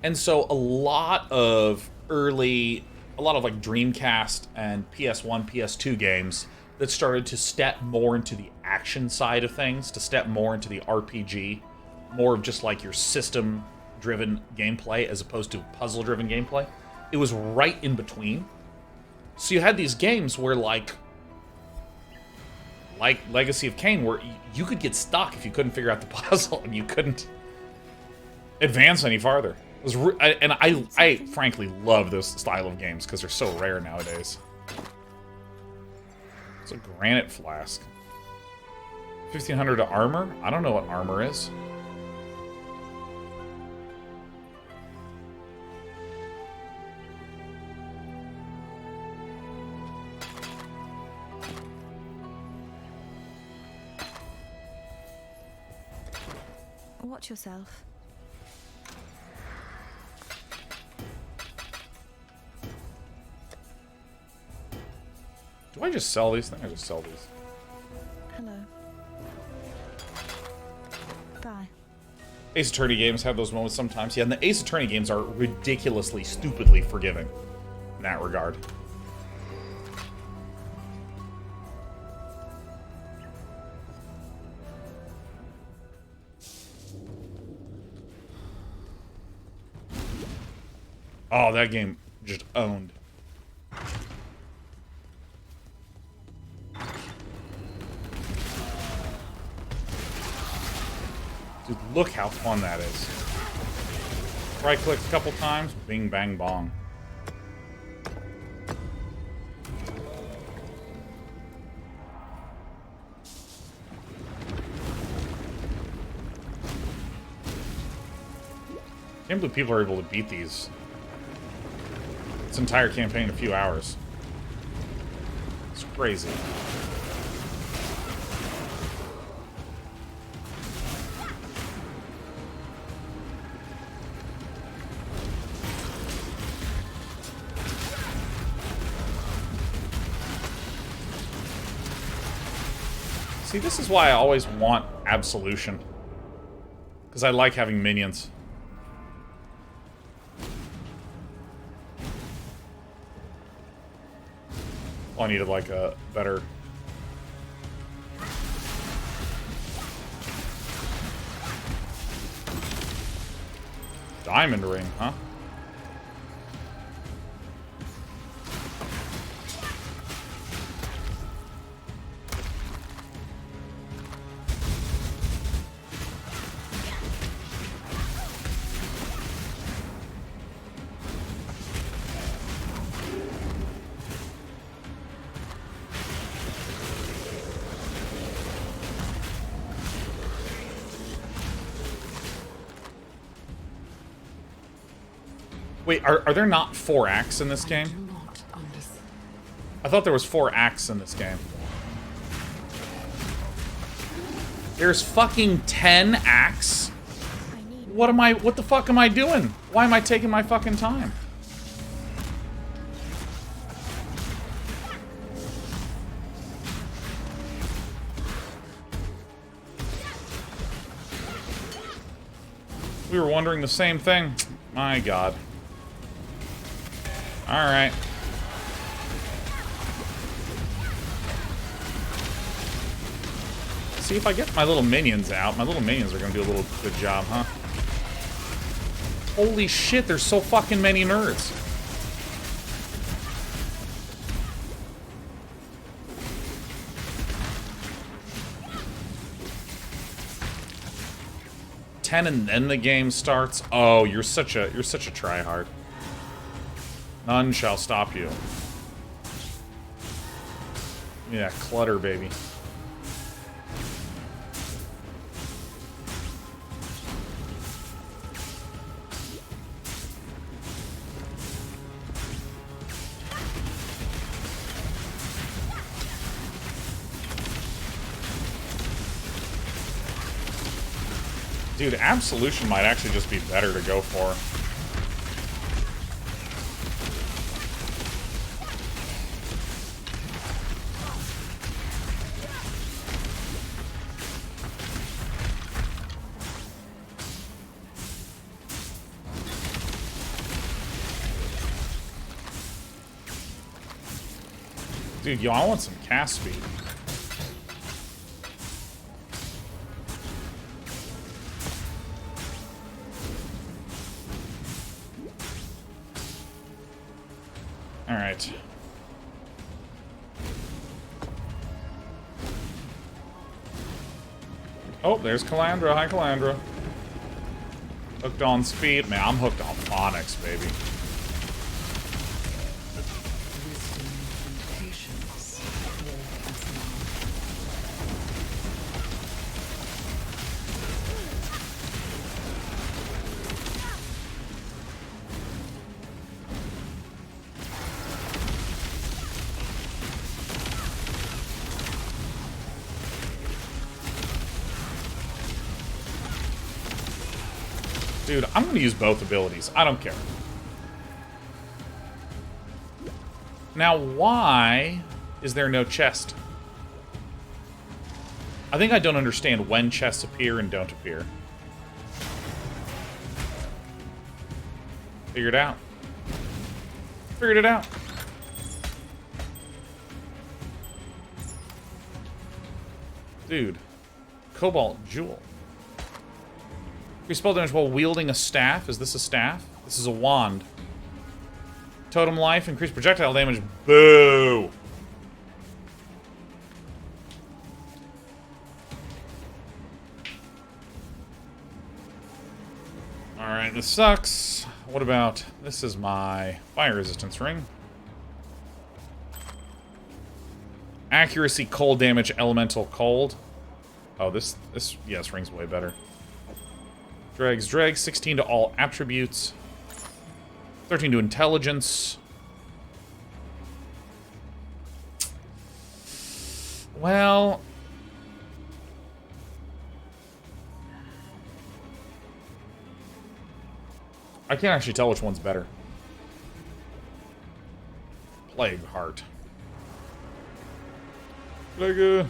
And so a lot of like Dreamcast and PS1, PS2 games that started to step more into the action side of things, to step more into the RPG, more of just like your system-driven gameplay as opposed to puzzle-driven gameplay. It was right in between. So you had these games where like Legacy of Kain, where you could get stuck if you couldn't figure out the puzzle and you couldn't advance any farther. It was I frankly love this style of games because they're so rare nowadays. It's a granite flask. 1500 to armor? I don't know what armor is. Watch yourself. Do I just sell these? I think I just sell these. Hello. Bye. Ace Attorney games have those moments sometimes. Yeah, and the Ace Attorney games are ridiculously, stupidly forgiving in that regard. Oh, that game just owned. Dude, look how fun that is. Right-click a couple times, bing, bang, bong. Can't believe people are able to beat this entire campaign in a few hours. It's crazy. See, this is why I always want Absolution. Because I like having minions. Oh, I needed like a better... Diamond ring, huh? Wait, are there not 4 acts in this game? I thought there was 4 acts in this game. There's fucking 10 acts? What the fuck am I doing? Why am I taking my fucking time? We were wondering the same thing. My god. Alright. See, if I get my little minions out, my little minions are gonna do a little good job, huh? Holy shit, there's so fucking many nerds. And then the game starts. Oh, you're such a tryhard. None shall stop you. Yeah, clutter, baby. Dude, Absolution might actually just be better to go for. Dude, yo, I want some cast speed. Alright. Oh, there's Calandra. Hi, Calandra. Hooked on speed. Man, I'm hooked on phonics, baby. Dude, I'm going to use both abilities. I don't care. Now, why is there no chest? I think I don't understand when chests appear and don't appear. Figured it out. Figured it out. Dude. Cobalt Jewel. Increase spell damage while wielding a staff. Is this a staff? This is a wand. Totem life, increase projectile damage. Boo! Alright, this sucks. What about... This is my fire resistance ring. Accuracy, cold damage, elemental cold. Oh, this yes, ring's way better. Dregs, 16 to all attributes. 13 to intelligence. Well... I can't actually tell which one's better. Plague Heart. Plague...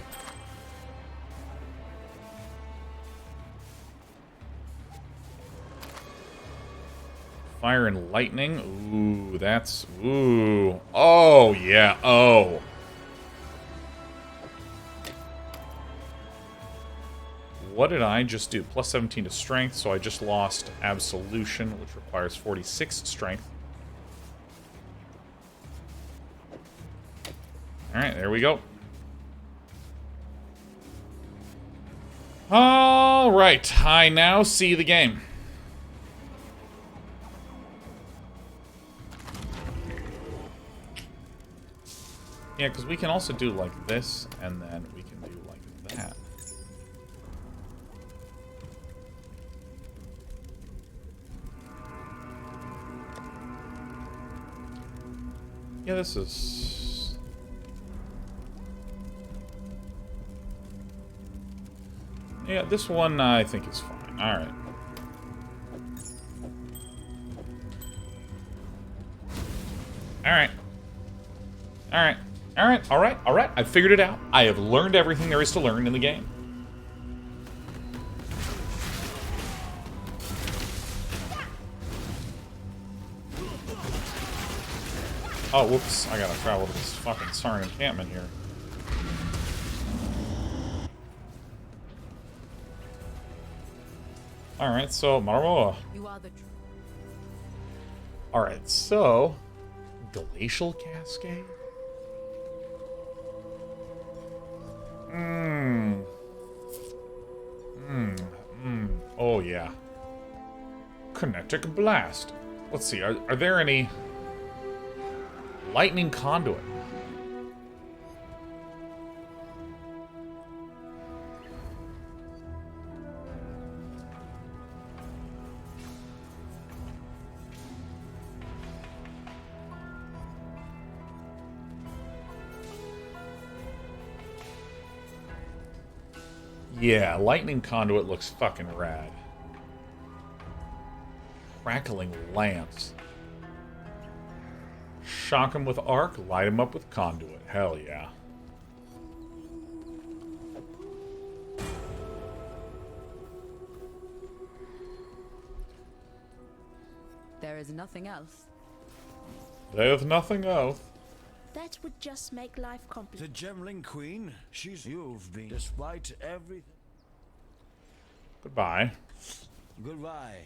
Fire and lightning. Ooh, that's... Ooh. Oh, yeah. Oh. What did I just do? Plus 17 to strength, so I just lost Absolution, which requires 46 strength. Alright, there we go. Alright, I now see the game. Yeah, because we can also do like this, and then we can do like that. Yeah, this is... Yeah, this one I think is fine. Alright. Alright. Alright. Alright. Alright. Alright. I've figured it out. I have learned everything there is to learn in the game. Oh, whoops. I gotta travel to this fucking Sarn encampment here. Alright, so, Marmoa. You are the Alright, so... Glacial Cascade? Oh, yeah. Kinetic Blast. Let's see, are there any... Lightning Conduit? Yeah, Lightning Conduit looks fucking rad. Crackling Lance. Shock him with Arc, light him up with Conduit. Hell yeah. There is nothing else. There's nothing else. That would just make life The complicated. Gemling Queen, you've been, despite everything. Goodbye. Goodbye.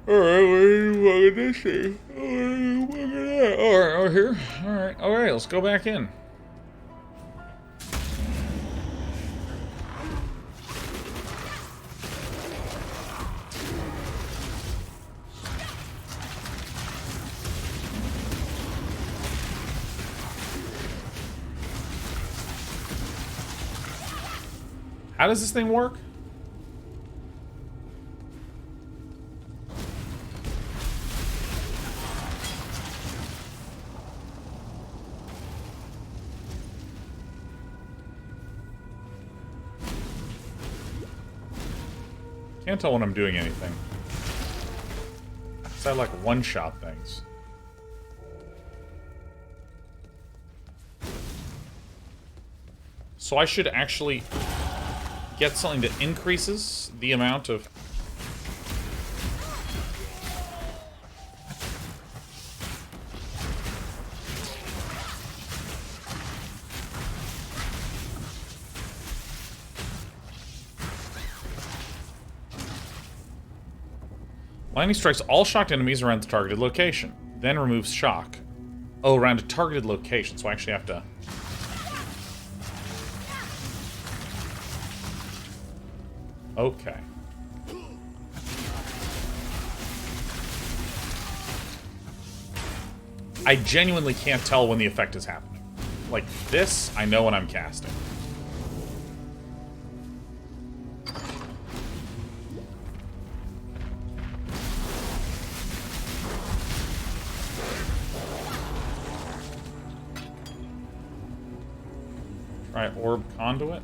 Alright, what are you looking to see? What are you looking at? Alright, over here. Alright, let's go back in. How does this thing work? Can't tell when I'm doing anything. I like one-shot things. So I should actually get something that increases the amount of... Lightning strikes all shocked enemies around the targeted location, then removes shock. Oh, around a targeted location, so I actually have to... Okay. I genuinely can't tell when the effect is happening. Like this, I know when I'm casting. Try Orb Conduit.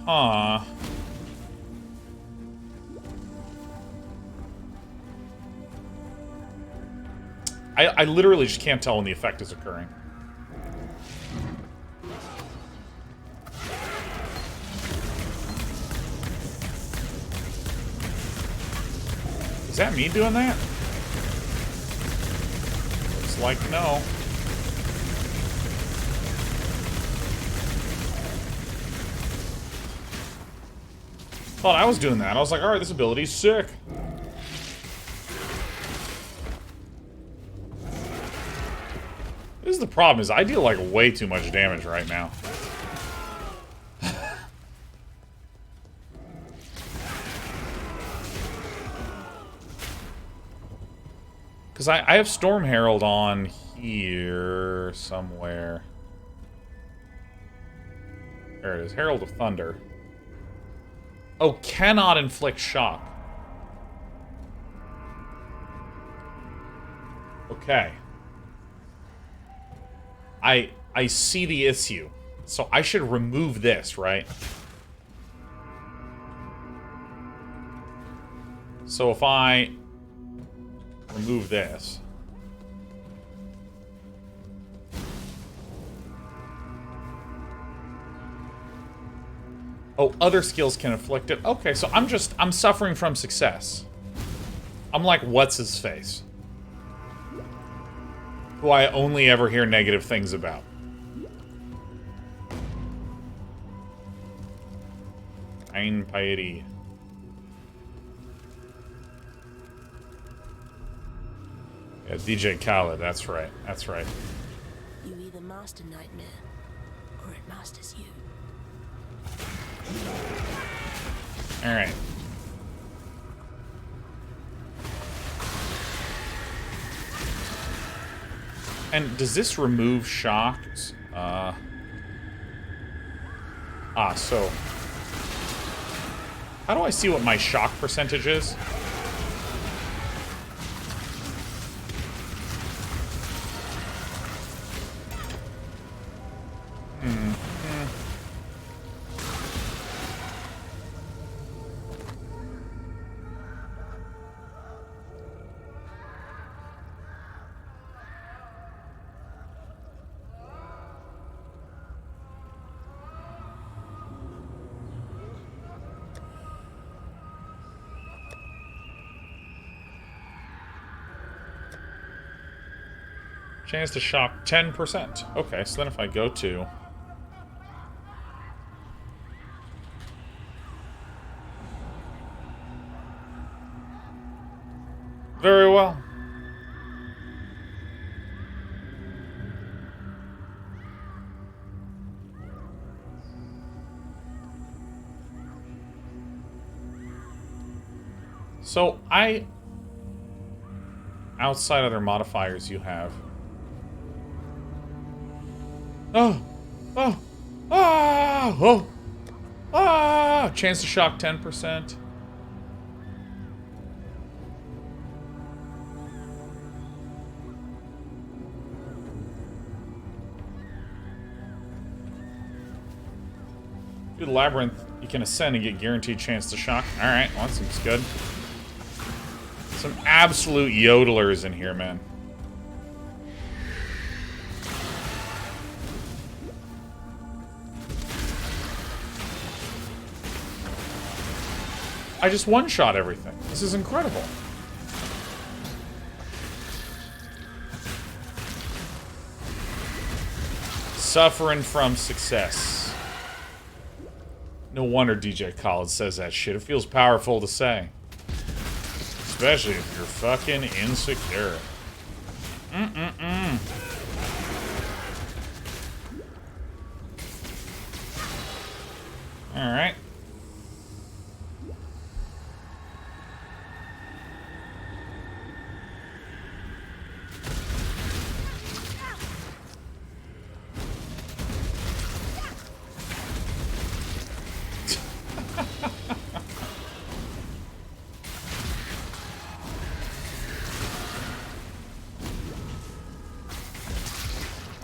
Huh. I literally just can't tell when the effect is occurring. Is that me doing that? Looks like no. Thought I was doing that. I was like, alright, this ability's sick. This is the problem, is I deal like way too much damage right now. Because I have Storm Herald on here somewhere. There it is. Herald of Thunder. Oh, cannot inflict shock. Okay. I see the issue. So I should remove this, right? So if I remove this. Oh, other skills can inflict it. Okay, so I'm suffering from success. I'm like, what's his face? Who I only ever hear negative things about. Ein Piety. Yeah, DJ Khaled, that's right. That's right. You either master nightmare, or it masters you. Alright. And does this remove shocks? So... How do I see what my shock percentage is? Chance to shock 10%. Okay, so then if I go to... Very well. So, outside other modifiers you have... Chance to shock 10%. Through the labyrinth, you can ascend and get guaranteed chance to shock. Alright, well, that seems good. Some absolute yodelers in here, man. I just one-shot everything. This is incredible. Suffering from success. No wonder DJ Khaled says that shit. It feels powerful to say. Especially if you're fucking insecure. Alright.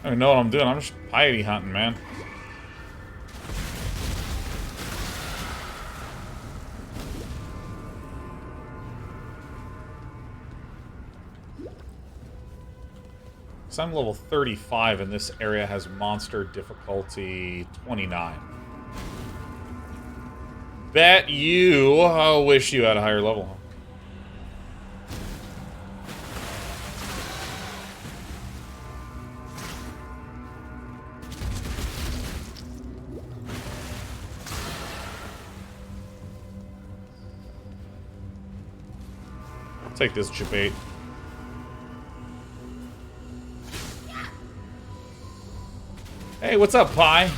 I don't know what I'm doing. I'm just piety hunting, man. So I'm level 35 and this area has monster difficulty 29. Bet you wish you had a higher level. Take this debate. Hey, what's up, Pi?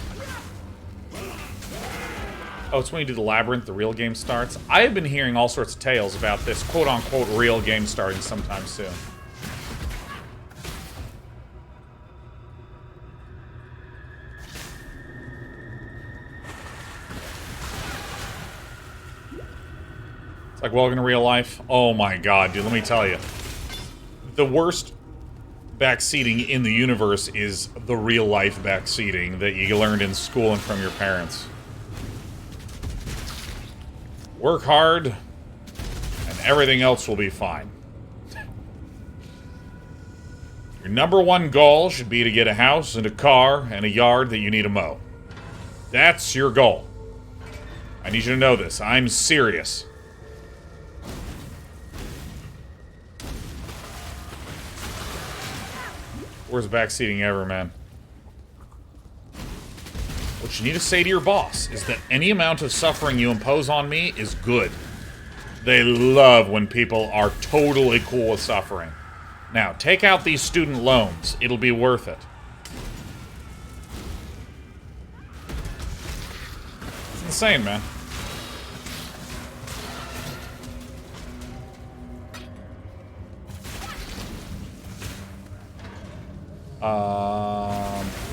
Oh, it's when you do the labyrinth, the real game starts. I have been hearing all sorts of tales about this quote-unquote real game starting sometime soon. Like welcome to real life. Oh my god, dude, let me tell you. The worst backseating in the universe is the real life backseating that you learned in school and from your parents. Work hard, and everything else will be fine. Your number one goal should be to get a house and a car and a yard that you need to mow. That's your goal. I need you to know this. I'm serious. Worst backseating ever, man. What you need to say to your boss is that any amount of suffering you impose on me is good. They love when people are totally cool with suffering. Now, take out these student loans. It'll be worth it. It's insane, man.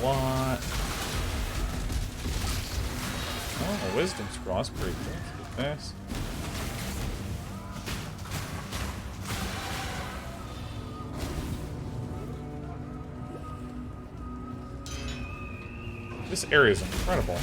What? Oh, a wisdom scroll. That's pretty cool. Let's get this. This area is incredible.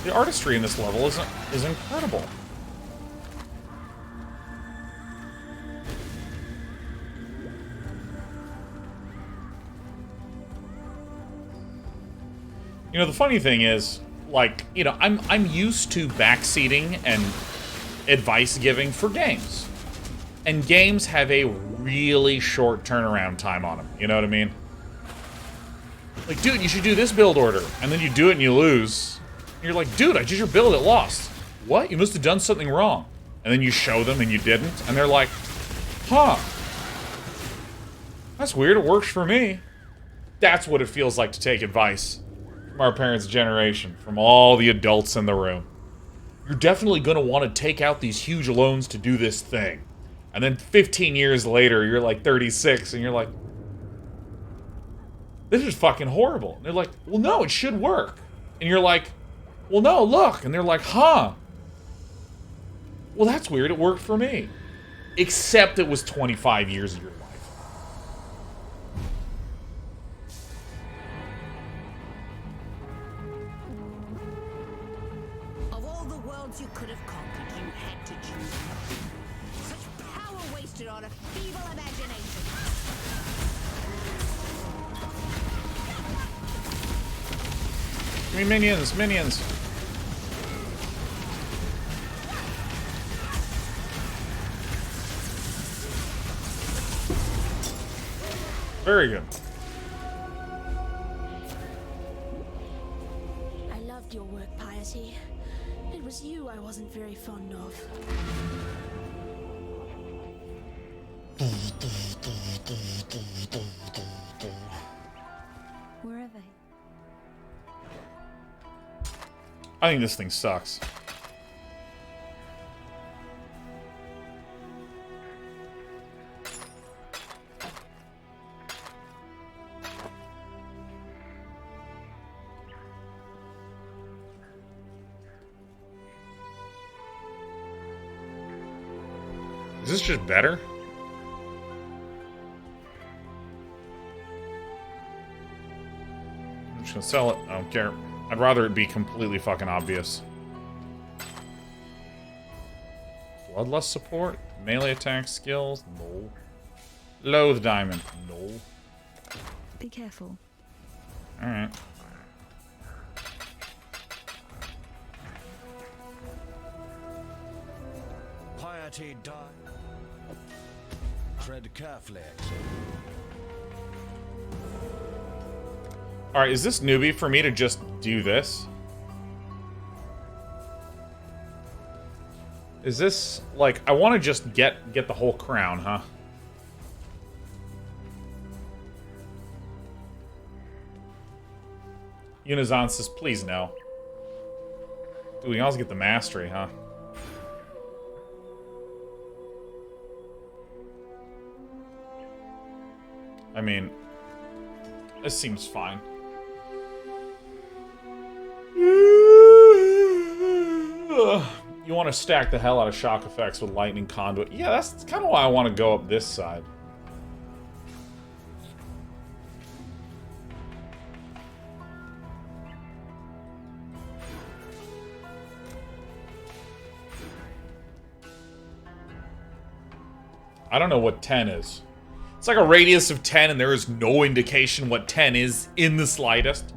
The artistry in this level is incredible. You know, the funny thing is, like, you know, I'm used to backseating and advice giving for games. And games have a really short turnaround time on them. You know what I mean? Like, dude, you should do this build order. And then you do it and you lose. And you're like, dude, I did your build, it lost. What? You must have done something wrong. And then you show them and you didn't. And they're like, huh. That's weird, it works for me. That's what it feels like to take advice from our parents' generation, from all the adults in the room. You're definitely going to want to take out these huge loans to do this thing. And then 15 years later, you're like 36, and you're like, this is fucking horrible. And they're like, well, no, it should work. And you're like, well, no, look. And they're like, huh. Well, that's weird. It worked for me. Except it was 25 years of your life. Of all the worlds you could have conquered, you had to choose one. Such power wasted on a feeble imagination. Give me minions, minions. Very good. I loved your work, Piety. It was you I wasn't very fond of. Where are they? I think this thing sucks. Is this just better? I'm just gonna sell it. I don't care. I'd rather it be completely fucking obvious. Bloodlust support? Melee attack skills? No. Loathe diamond? No. Be careful. Alright. Piety die. Tread carefully, exit. Alright, is this newbie for me to just do this? Is this, like, I want to just get the whole crown, huh? Unizan says, please no. Dude, we can also get the mastery, huh? I mean, this seems fine. You want to stack the hell out of shock effects with lightning conduit. Yeah, that's kind of why I want to go up this side. I don't know what 10 is. It's like a radius of 10 and there is no indication what 10 is in the slightest.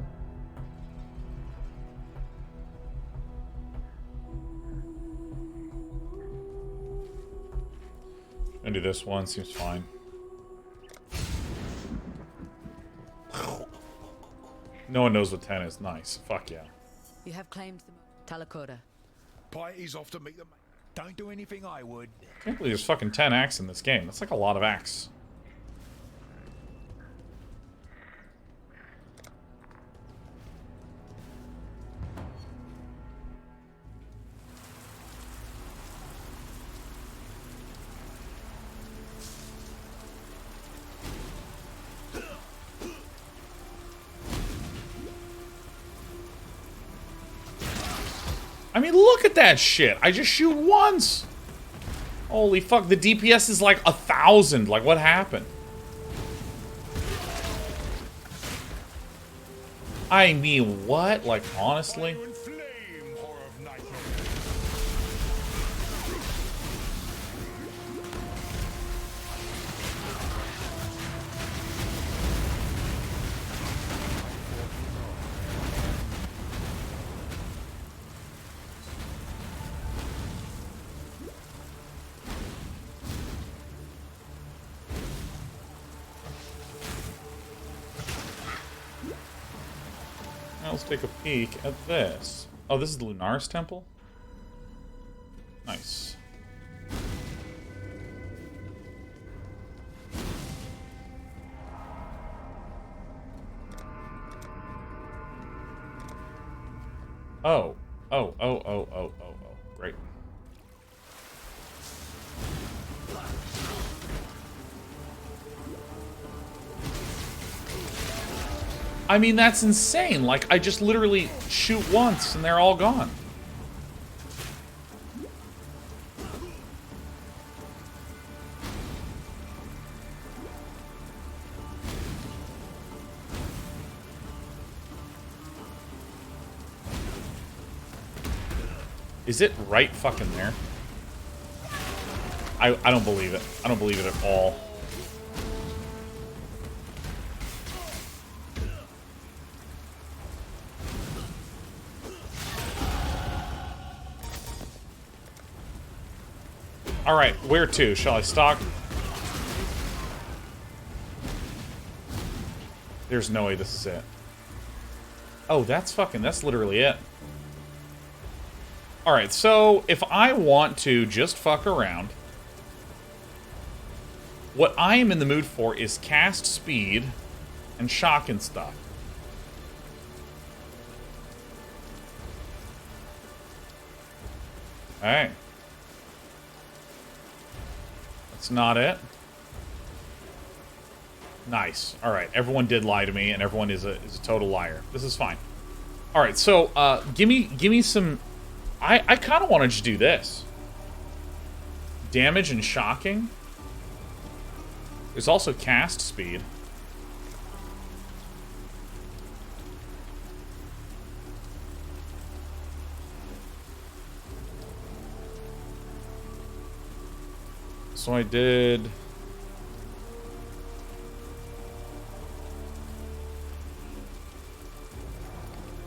I'm gonna do this one, seems fine. No one knows what 10 is. Nice. Fuck yeah. You have claimed the Talakoda. Party's off to meet them. Don't do anything I would. I can't believe there's fucking 10 acts in this game. That's like a lot of acts. I mean, look at that shit. I just shoot once. Holy fuck, the DPS is like 1,000. Like, what happened? I mean, what? Like, honestly? Now let's take a peek at this. Oh, this is the Lunaris Temple? Nice. Oh. Oh. Great. I mean, that's insane. Like, I just literally shoot once and they're all gone. Is it right fucking there? I don't believe it. I don't believe it at all. Alright, where to? Shall I stalk? There's no way this is it. Oh, that's literally it. Alright, so if I want to just fuck around, what I am in the mood for is cast speed and shock and stuff. Alright. That's not it. Nice. Alright, everyone did lie to me, and everyone is a total liar. This is fine. Alright, so, give me some... I kind of want to just do this. Damage and shocking. There's also cast speed. So I did...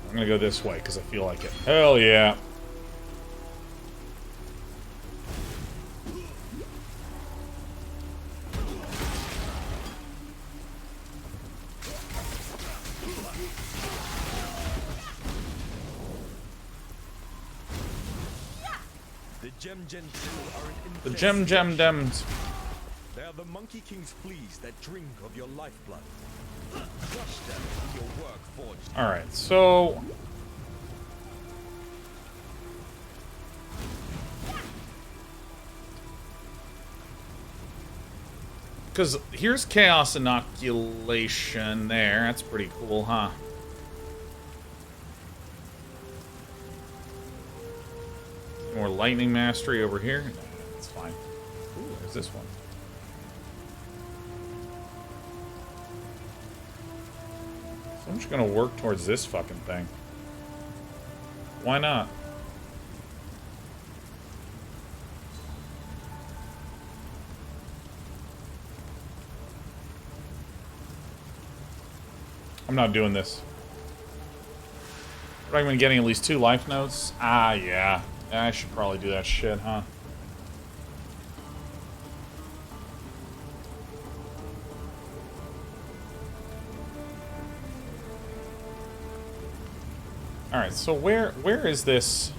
I'm gonna go this way because I feel like it. Hell yeah. The Gem Dems. They are the Monkey King's fleas that drink of your lifeblood. Crush them with your work forged. Alright, so... Because here's Chaos Inoculation there. That's pretty cool, huh? More Lightning Mastery over here. No, that's fine. Ooh, there's this one. So I'm just gonna work towards this fucking thing. Why not? I'm not doing this. Recommend getting at least 2 life notes. Ah, yeah. I should probably do that shit, huh? Alright, so where is this?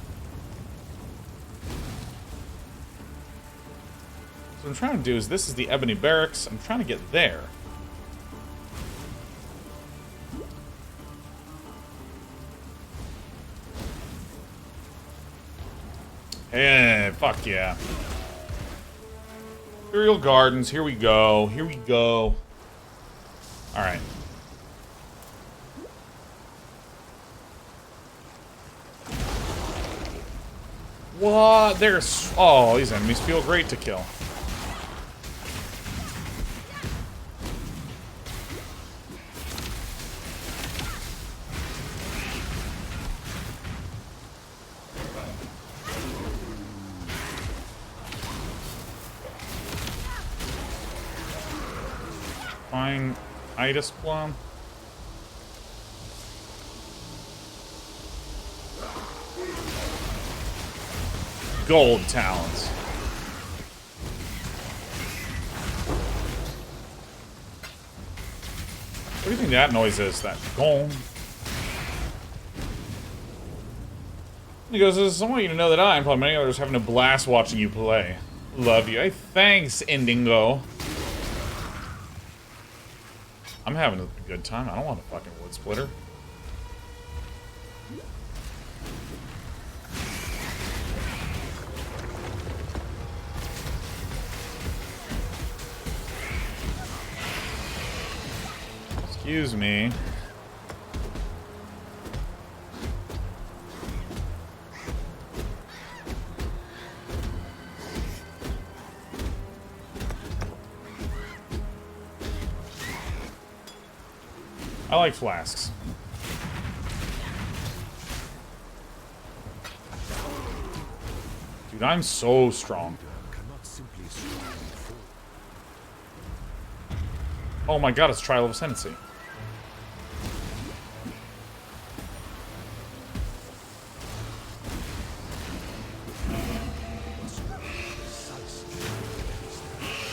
So what I'm trying to do is, this is the Ebony Barracks. I'm trying to get there. Hey, fuck yeah. Imperial Gardens, here we go. Here we go. Alright. What? There's... Oh, these enemies feel great to kill. Fine. Itis Plum. Gold Talons. What do you think that noise is? That gong? He goes, I want you to know that I, and probably many others, having a blast watching you play. Love you. Hey, thanks, Indigo. I'm having a good time. I don't want a fucking wood splitter. Excuse me. I like flasks. Dude, I'm so strong. Oh my god, it's Trial of Ascendancy.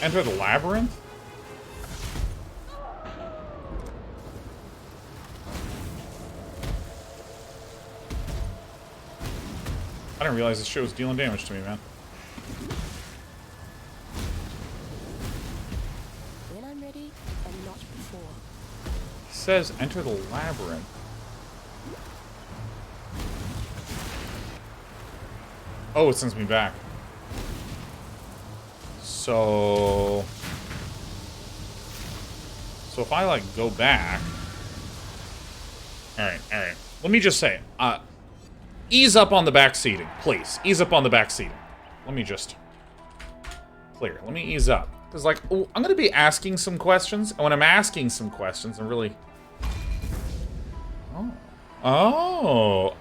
Enter the labyrinth? I didn't realize this shit was dealing damage to me, man. When I'm ready, and not before. It says enter the labyrinth. Oh, it sends me back. So if I, like, go back... Alright. Let me just say, ease up on the back seating, please. Ease up on the back seating. Let me just... Clear. Let me ease up. Because, like, I'm going to be asking some questions, and when I'm asking some questions, I'm really... Oh.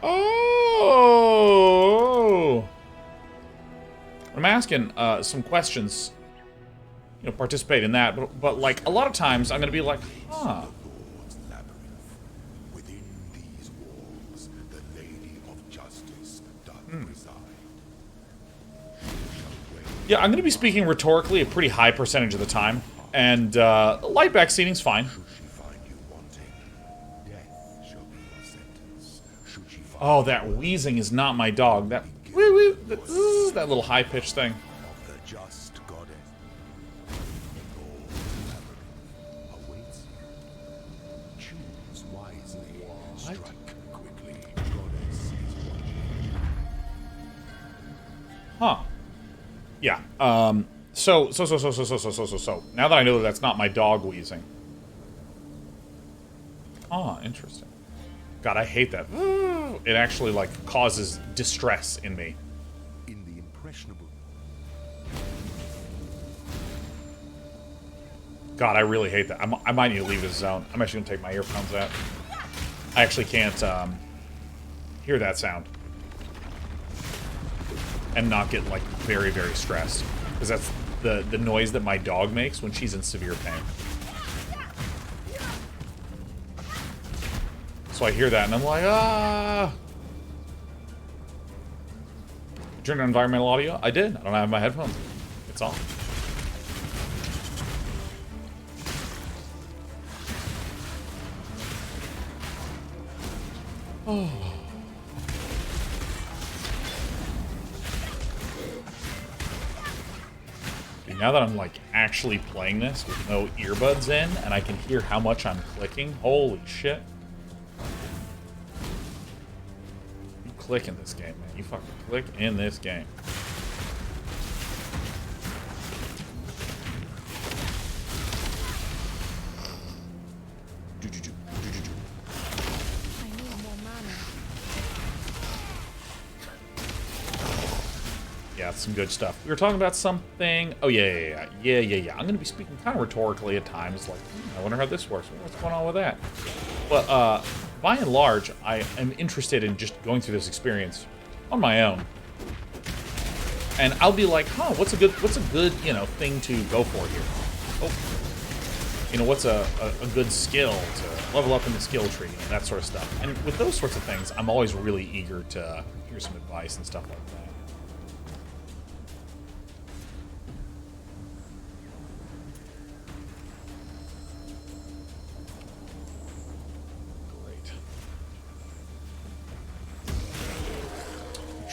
I'm asking some questions, you know, participate in that, but like, a lot of times, I'm going to be like, huh. Within these walls, the Lady of Justice doth reside. Yeah, I'm going to be speaking rhetorically a pretty high percentage of the time, and light back seating's fine. Should she find you wanting, death shall be your sentence. Should she find Oh, that wheezing is not my dog. That woo-woo, that little high-pitched thing. of the just goddess, Lord Labyrinth awaits you. Choose wisely, strike quickly. Goddess is watching. Huh. Yeah, So. Now that I know that that's not my dog wheezing. Oh, interesting. God, I hate that. It actually, like, causes distress in me. In the impressionable. God, I really hate that. I might need to leave this zone. I'm actually gonna take my earphones out. I actually can't hear that sound and not get like very, very stressed, because that's the noise that my dog makes when she's in severe pain. So I hear that and I'm like, ah. Turn on environmental audio. I did. I don't have my headphones. It's on. Oh. Dude, now that I'm like actually playing this with no earbuds in and I can hear how much I'm clicking, holy shit. You click in this game, man. You fucking click in this game. Yeah, some good stuff. We were talking about something. Oh, yeah. I'm going to be speaking kind of rhetorically at times, like, I wonder how this works. What's going on with that? But by and large, I am interested in just going through this experience on my own. And I'll be like, huh, what's a good, you know, thing to go for here? Oh, you know, what's a good skill to level up in the skill tree, and that sort of stuff. And with those sorts of things, I'm always really eager to hear some advice and stuff like that.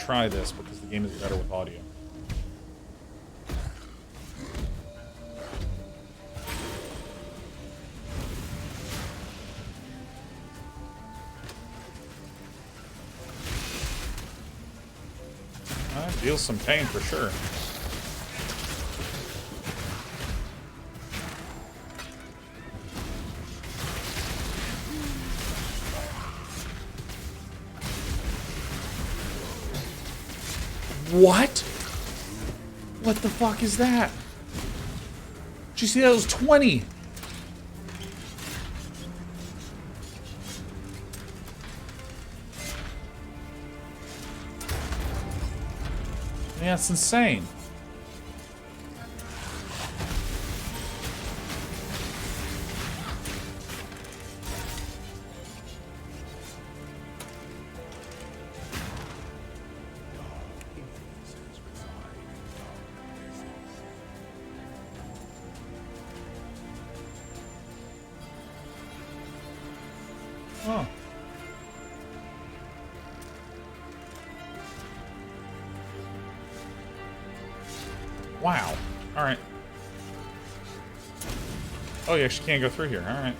Try this because the game is better with audio. Feels some pain for sure. What? What the fuck is that? Did you see that? It was 20. Yeah, it's insane. Oh. Wow. Alright. Oh, you actually can't go through here. Alright.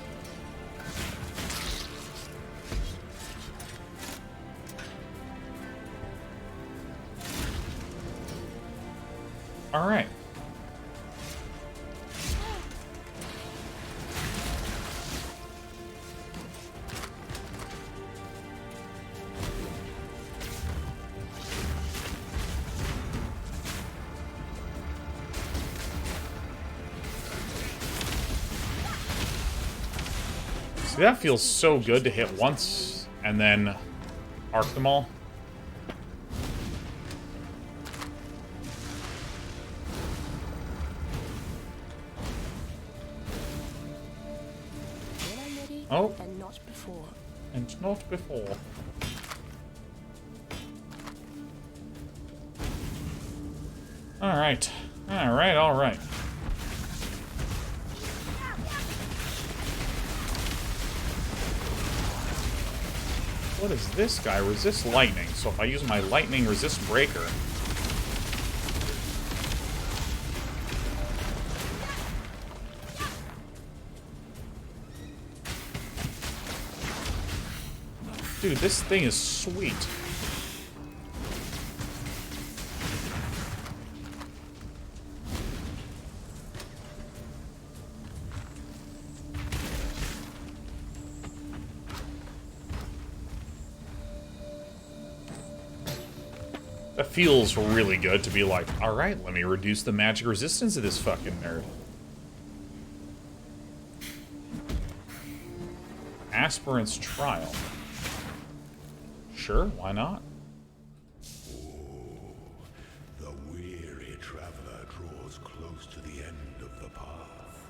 Alright. See, that feels so good to hit once and then arc them all. When I'm ready, Oh. and not before. And not before. Alright. Alright. What is this guy? Resist lightning. So if I use my lightning resist breaker. Dude, this thing is sweet. That feels really good to be like, alright, let me reduce the magic resistance of this fucking nerd. Aspirant's Trial. Sure, why not? The weary traveler draws close to the end of the path.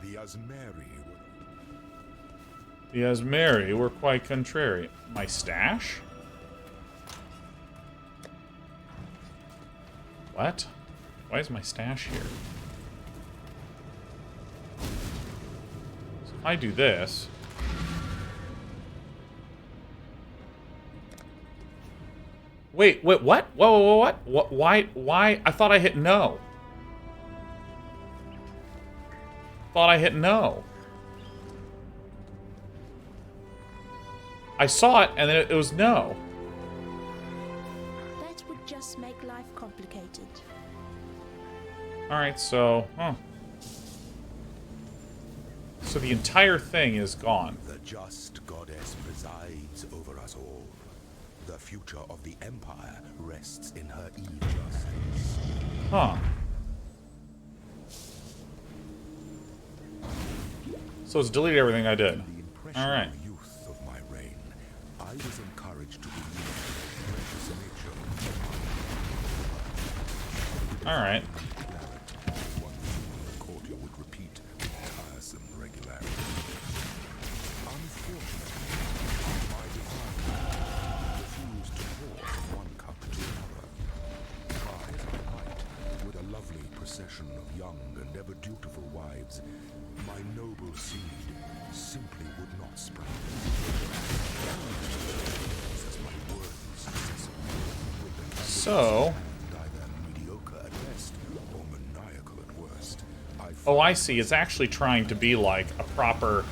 The Asmeri were quite contrary. My stash? What? Why is my stash here? So if I do this... Wait, what? What? Why? I thought I hit no. Thought I hit no. I saw it, and then it was no. That would just make life complicated. Alright, so... So the entire thing is gone. The just goddess presides over us all. The future of the Empire rests in her e-justice. Huh. So it's deleted everything I did. Alright. Youth of my reign, I was encouraged to believe in the precious nature of the Alright. one thing the courtier would repeat with tiresome regularity. Unfortunately, my divine refused to pour from one cup to another. Try as I might, with a lovely procession of young and ever dutiful wives, my noble seed simply would not sprout. As my worthy successor, So... either mediocre at best or maniacal at worst, Oh, I see. It's actually trying to be like a proper...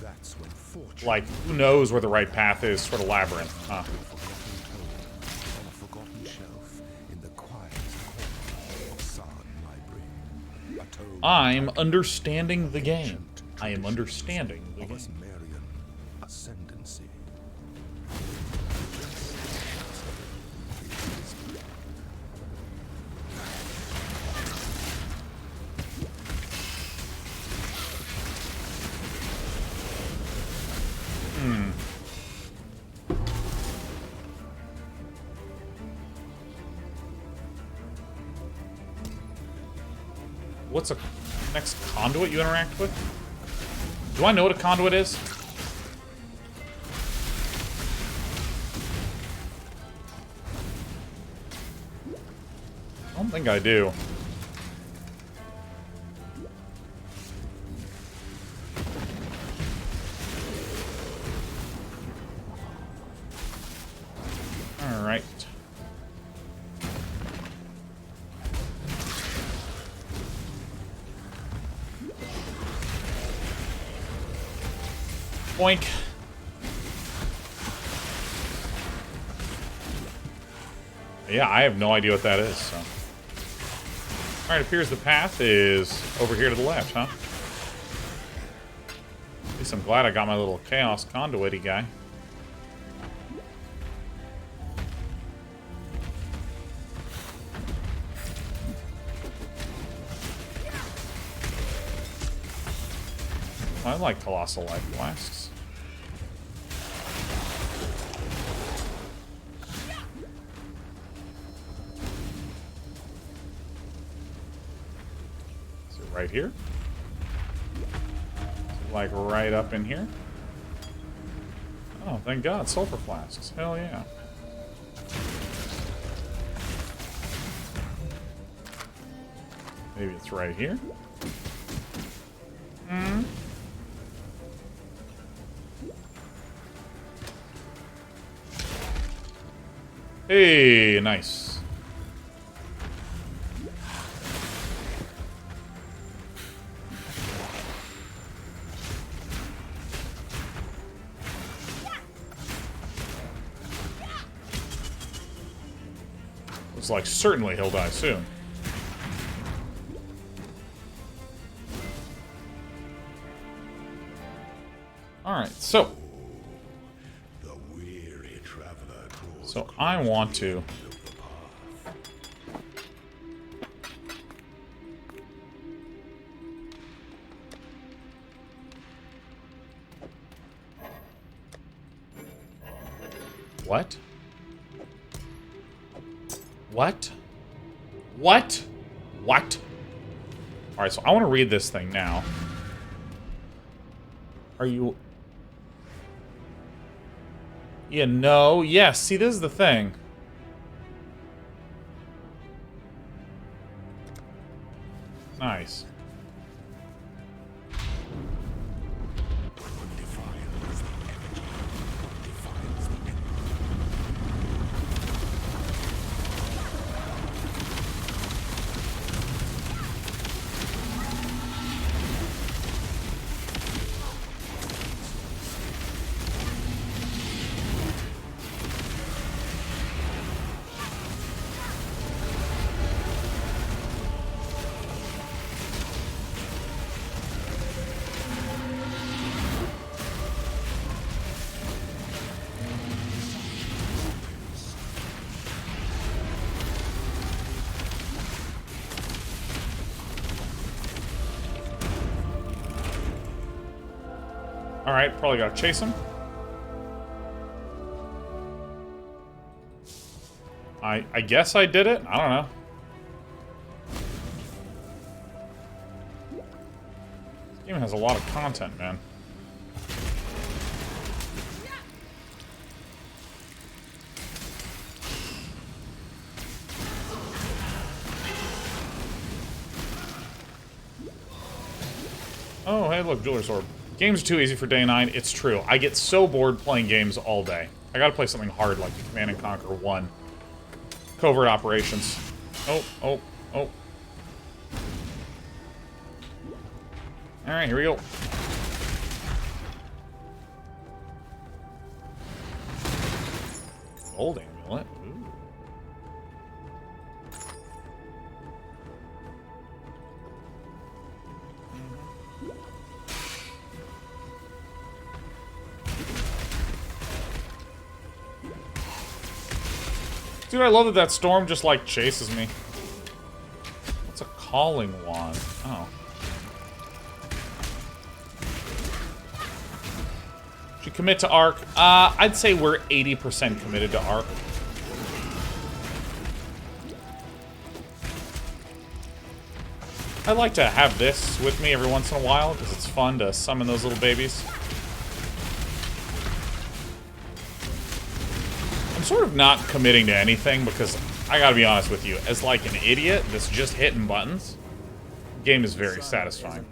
that's when fortune Like, who knows where the right path is, sort of labyrinth. Huh. on a forgotten shelf in the quietest corner of San Library. A tome I'm understanding the game. I am understanding the of game. Asmerian ascendancy. What's a next conduit you interact with? Do I know what a conduit is? I don't think I do. Alright. Boink. Yeah, I have no idea what that is, so. Alright, appears the path is over here to the left, huh? At least I'm glad I got my little chaos conduity guy. I like Colossal Life Blasts. Is it right here? Is it like right up in here? Oh, thank God, Sulfur Flasks. Hell yeah. Maybe it's right here? Hmm? Hey, nice. Looks like certainly he'll die soon. Alright, so So I want to... What? What? What? What? Alright, so I want to read this thing now. Are you... Yeah, no. Yes, see, this is the thing. Nice. Alright, probably gotta chase him. I guess I did it? I don't know. This game has a lot of content, man. Oh, hey, look, Jeweler's Orb. Games are too easy for day 9. It's true. I get so bored playing games all day. I gotta play something hard like Command & Conquer 1. Covert Operations. Oh, oh, oh. Alright, here we go. Gold amulet. Ooh. Dude, I love that that storm just, like, chases me. What's a calling wand? Oh. Should commit to Arc? I'd say we're 80% committed to Arc. I like to have this with me every once in a while, because it's fun to summon those little babies. I'm sort of not committing to anything, because I gotta be honest with you, as like an idiot that's just hitting buttons, the game is very satisfying.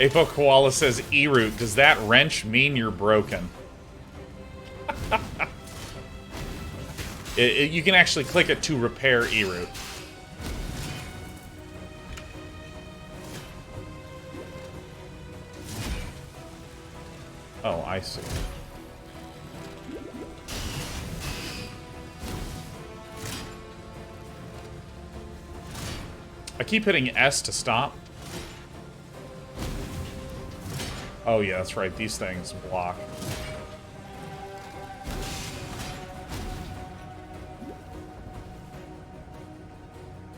Apo Koala says, E-root, does that wrench mean you're broken? You can actually click it to repair E-root. Oh, I see. I keep hitting S to stop. Oh yeah, that's right, these things block.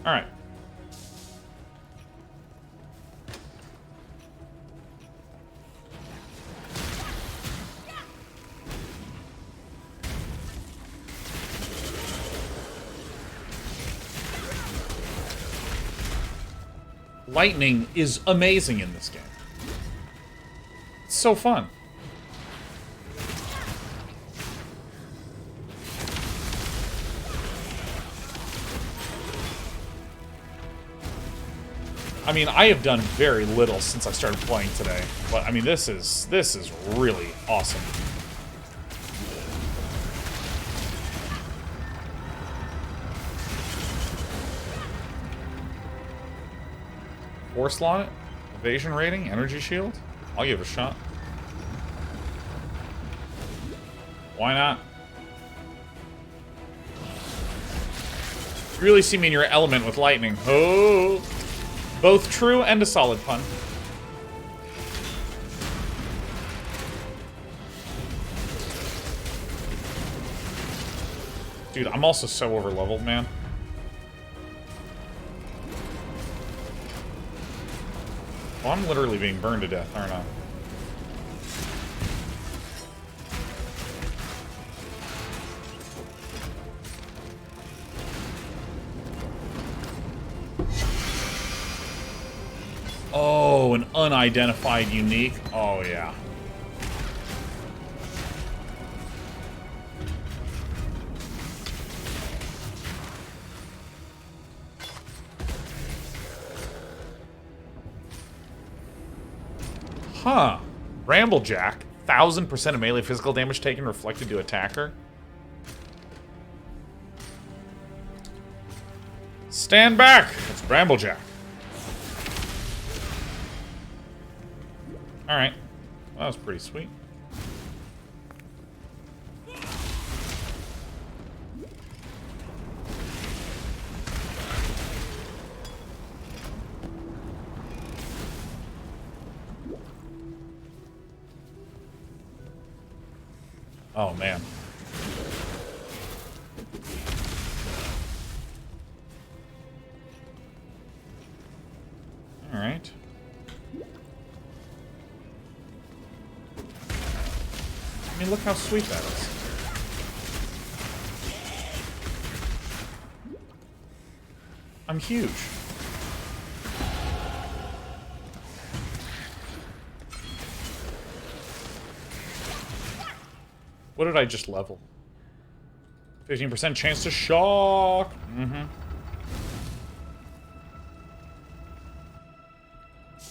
Alright. Lightning is amazing in this game. It's so fun. I mean, I have done very little since I started playing today, but I mean, this is really awesome. Force law it? Evasion rating? Energy shield? I'll give it a shot. Why not? You really see me in your element with lightning. Oh. Both true and a solid pun. Dude, I'm also so over-leveled, man. Oh, I'm literally being burned to death, aren't I? Oh, an unidentified unique. Oh, yeah. Huh. Bramblejack. 1000% of melee physical damage taken reflected to attacker. Stand back! It's Bramblejack. Alright. Well, that was pretty sweet. Oh, man. All right. I mean, look how sweet that is. I'm huge. What did I just level? 15% chance to shock. Mm-hmm.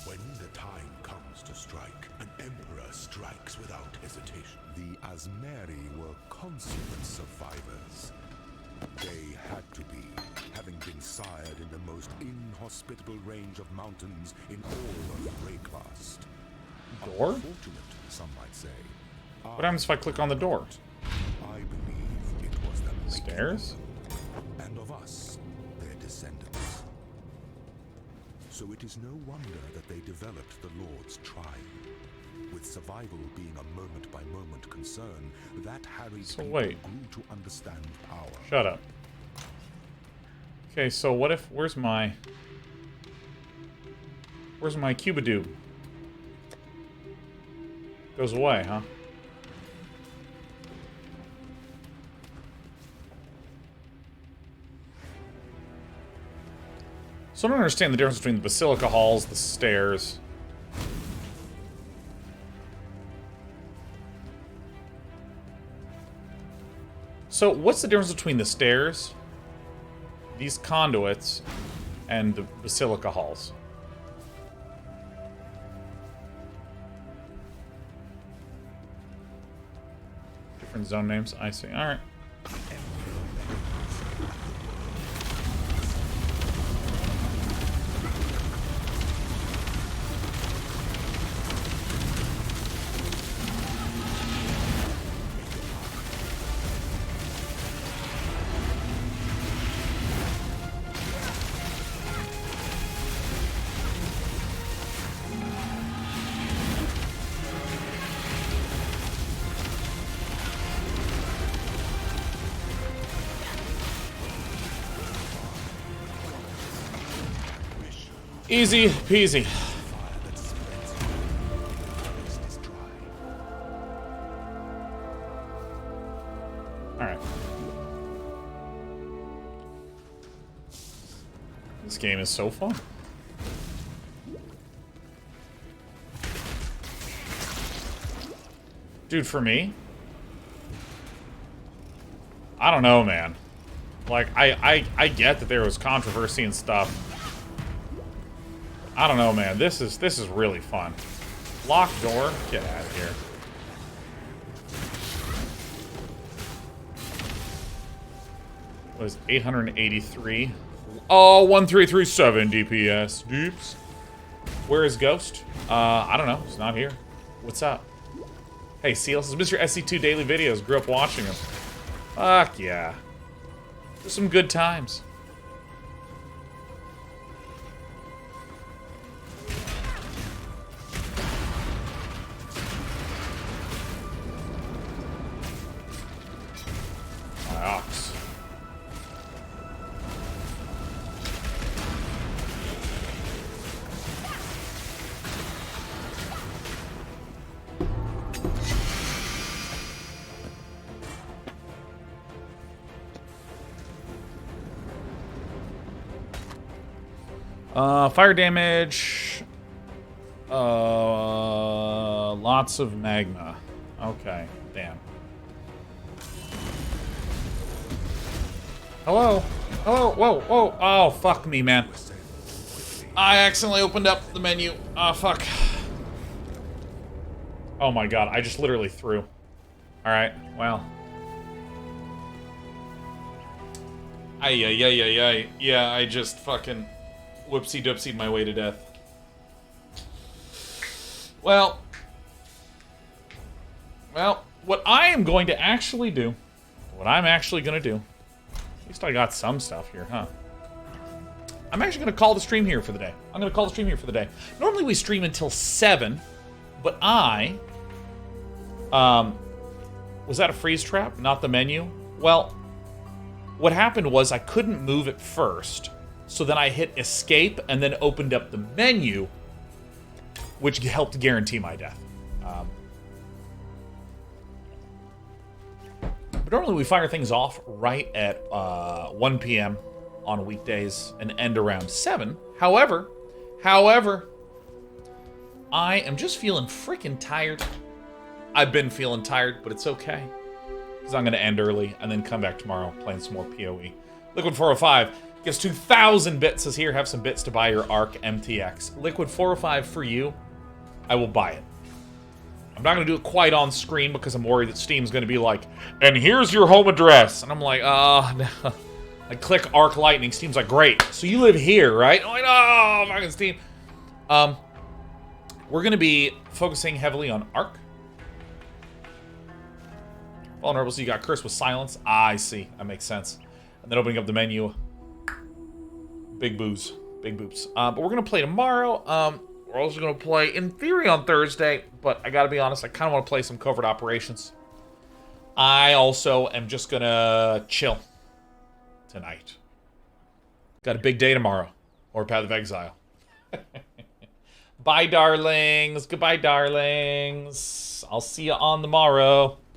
When the time comes to strike, an emperor strikes without hesitation. The Asmeri were consummate survivors. They had to be, having been sired in the most inhospitable range of mountains in all of Rayclast. Door? Unfortunate, some might say. What happens if I click on the door? I believe it was the making Stairs? and of us, their descendants. So it is no wonder that they developed the Lord's Trial. With survival being a moment-by-moment concern, that harried people wait. grew to understand power. Shut up. Okay, so what if... Where's my Cubadoob? Goes away, huh? So I don't understand the difference between the Basilica Halls, the stairs. So what's the difference between the stairs, these conduits, and the Basilica Halls? Different zone names, I see. Alright. Easy peasy. Alright. This game is so fun. Dude, for me, I don't know, man. Like, I get that there was controversy and stuff. I don't know, man. This is really fun. Locked door. Get out of here. What is 883? Oh, 1337 DPS. Doops. Where is Ghost? I don't know. He's not here. What's up? Hey, Seals, this is Mr. SC2 Daily Videos. Grew up watching him. Fuck yeah. Just some good times. Fire damage. Lots of magma. Okay, damn. Hello? Hello? Whoa, whoa. Oh, fuck me, man. I accidentally opened up the menu. Oh, fuck. Oh my god, I just literally threw. Alright, well. Ay. Yeah, I just fucking whoopsie-doopsied my way to death. Well, what I am going to actually do, at least I got some stuff here, huh? I'm actually going to call the stream here for the day. Normally we stream until 7, but was that a freeze trap? Not the menu? Well, what happened was I couldn't move it first, so then I hit escape and then opened up the menu, which helped guarantee my death. But normally we fire things off right at 1 p.m. on weekdays and end around 7. However, I am just feeling freaking tired. I've been feeling tired, but it's okay. Because I'm going to end early and then come back tomorrow playing some more PoE. Liquid 405 gives 2,000 bits, says here, have some bits to buy your Arc MTX. Liquid 405 for you. I will buy it. I'm not going to do it quite on screen because I'm worried that Steam's going to be like, and here's your home address. And I'm like, oh, no. I click Arc Lightning. Steam's like, great. So you live here, right? I'm like, oh, fucking Steam. We're going to be focusing heavily on Arc. Vulnerable, so you got Curse with Silence. I see. That makes sense. And then opening up the menu. Big booze. Big boops. But we're going to play tomorrow. We're also going to play, in theory, on Thursday. But I got to be honest, I kind of want to play some Covert Operations. I also am just going to chill tonight. Got a big day tomorrow. Or Path of Exile. Bye, darlings. Goodbye, darlings. I'll see you on the morrow.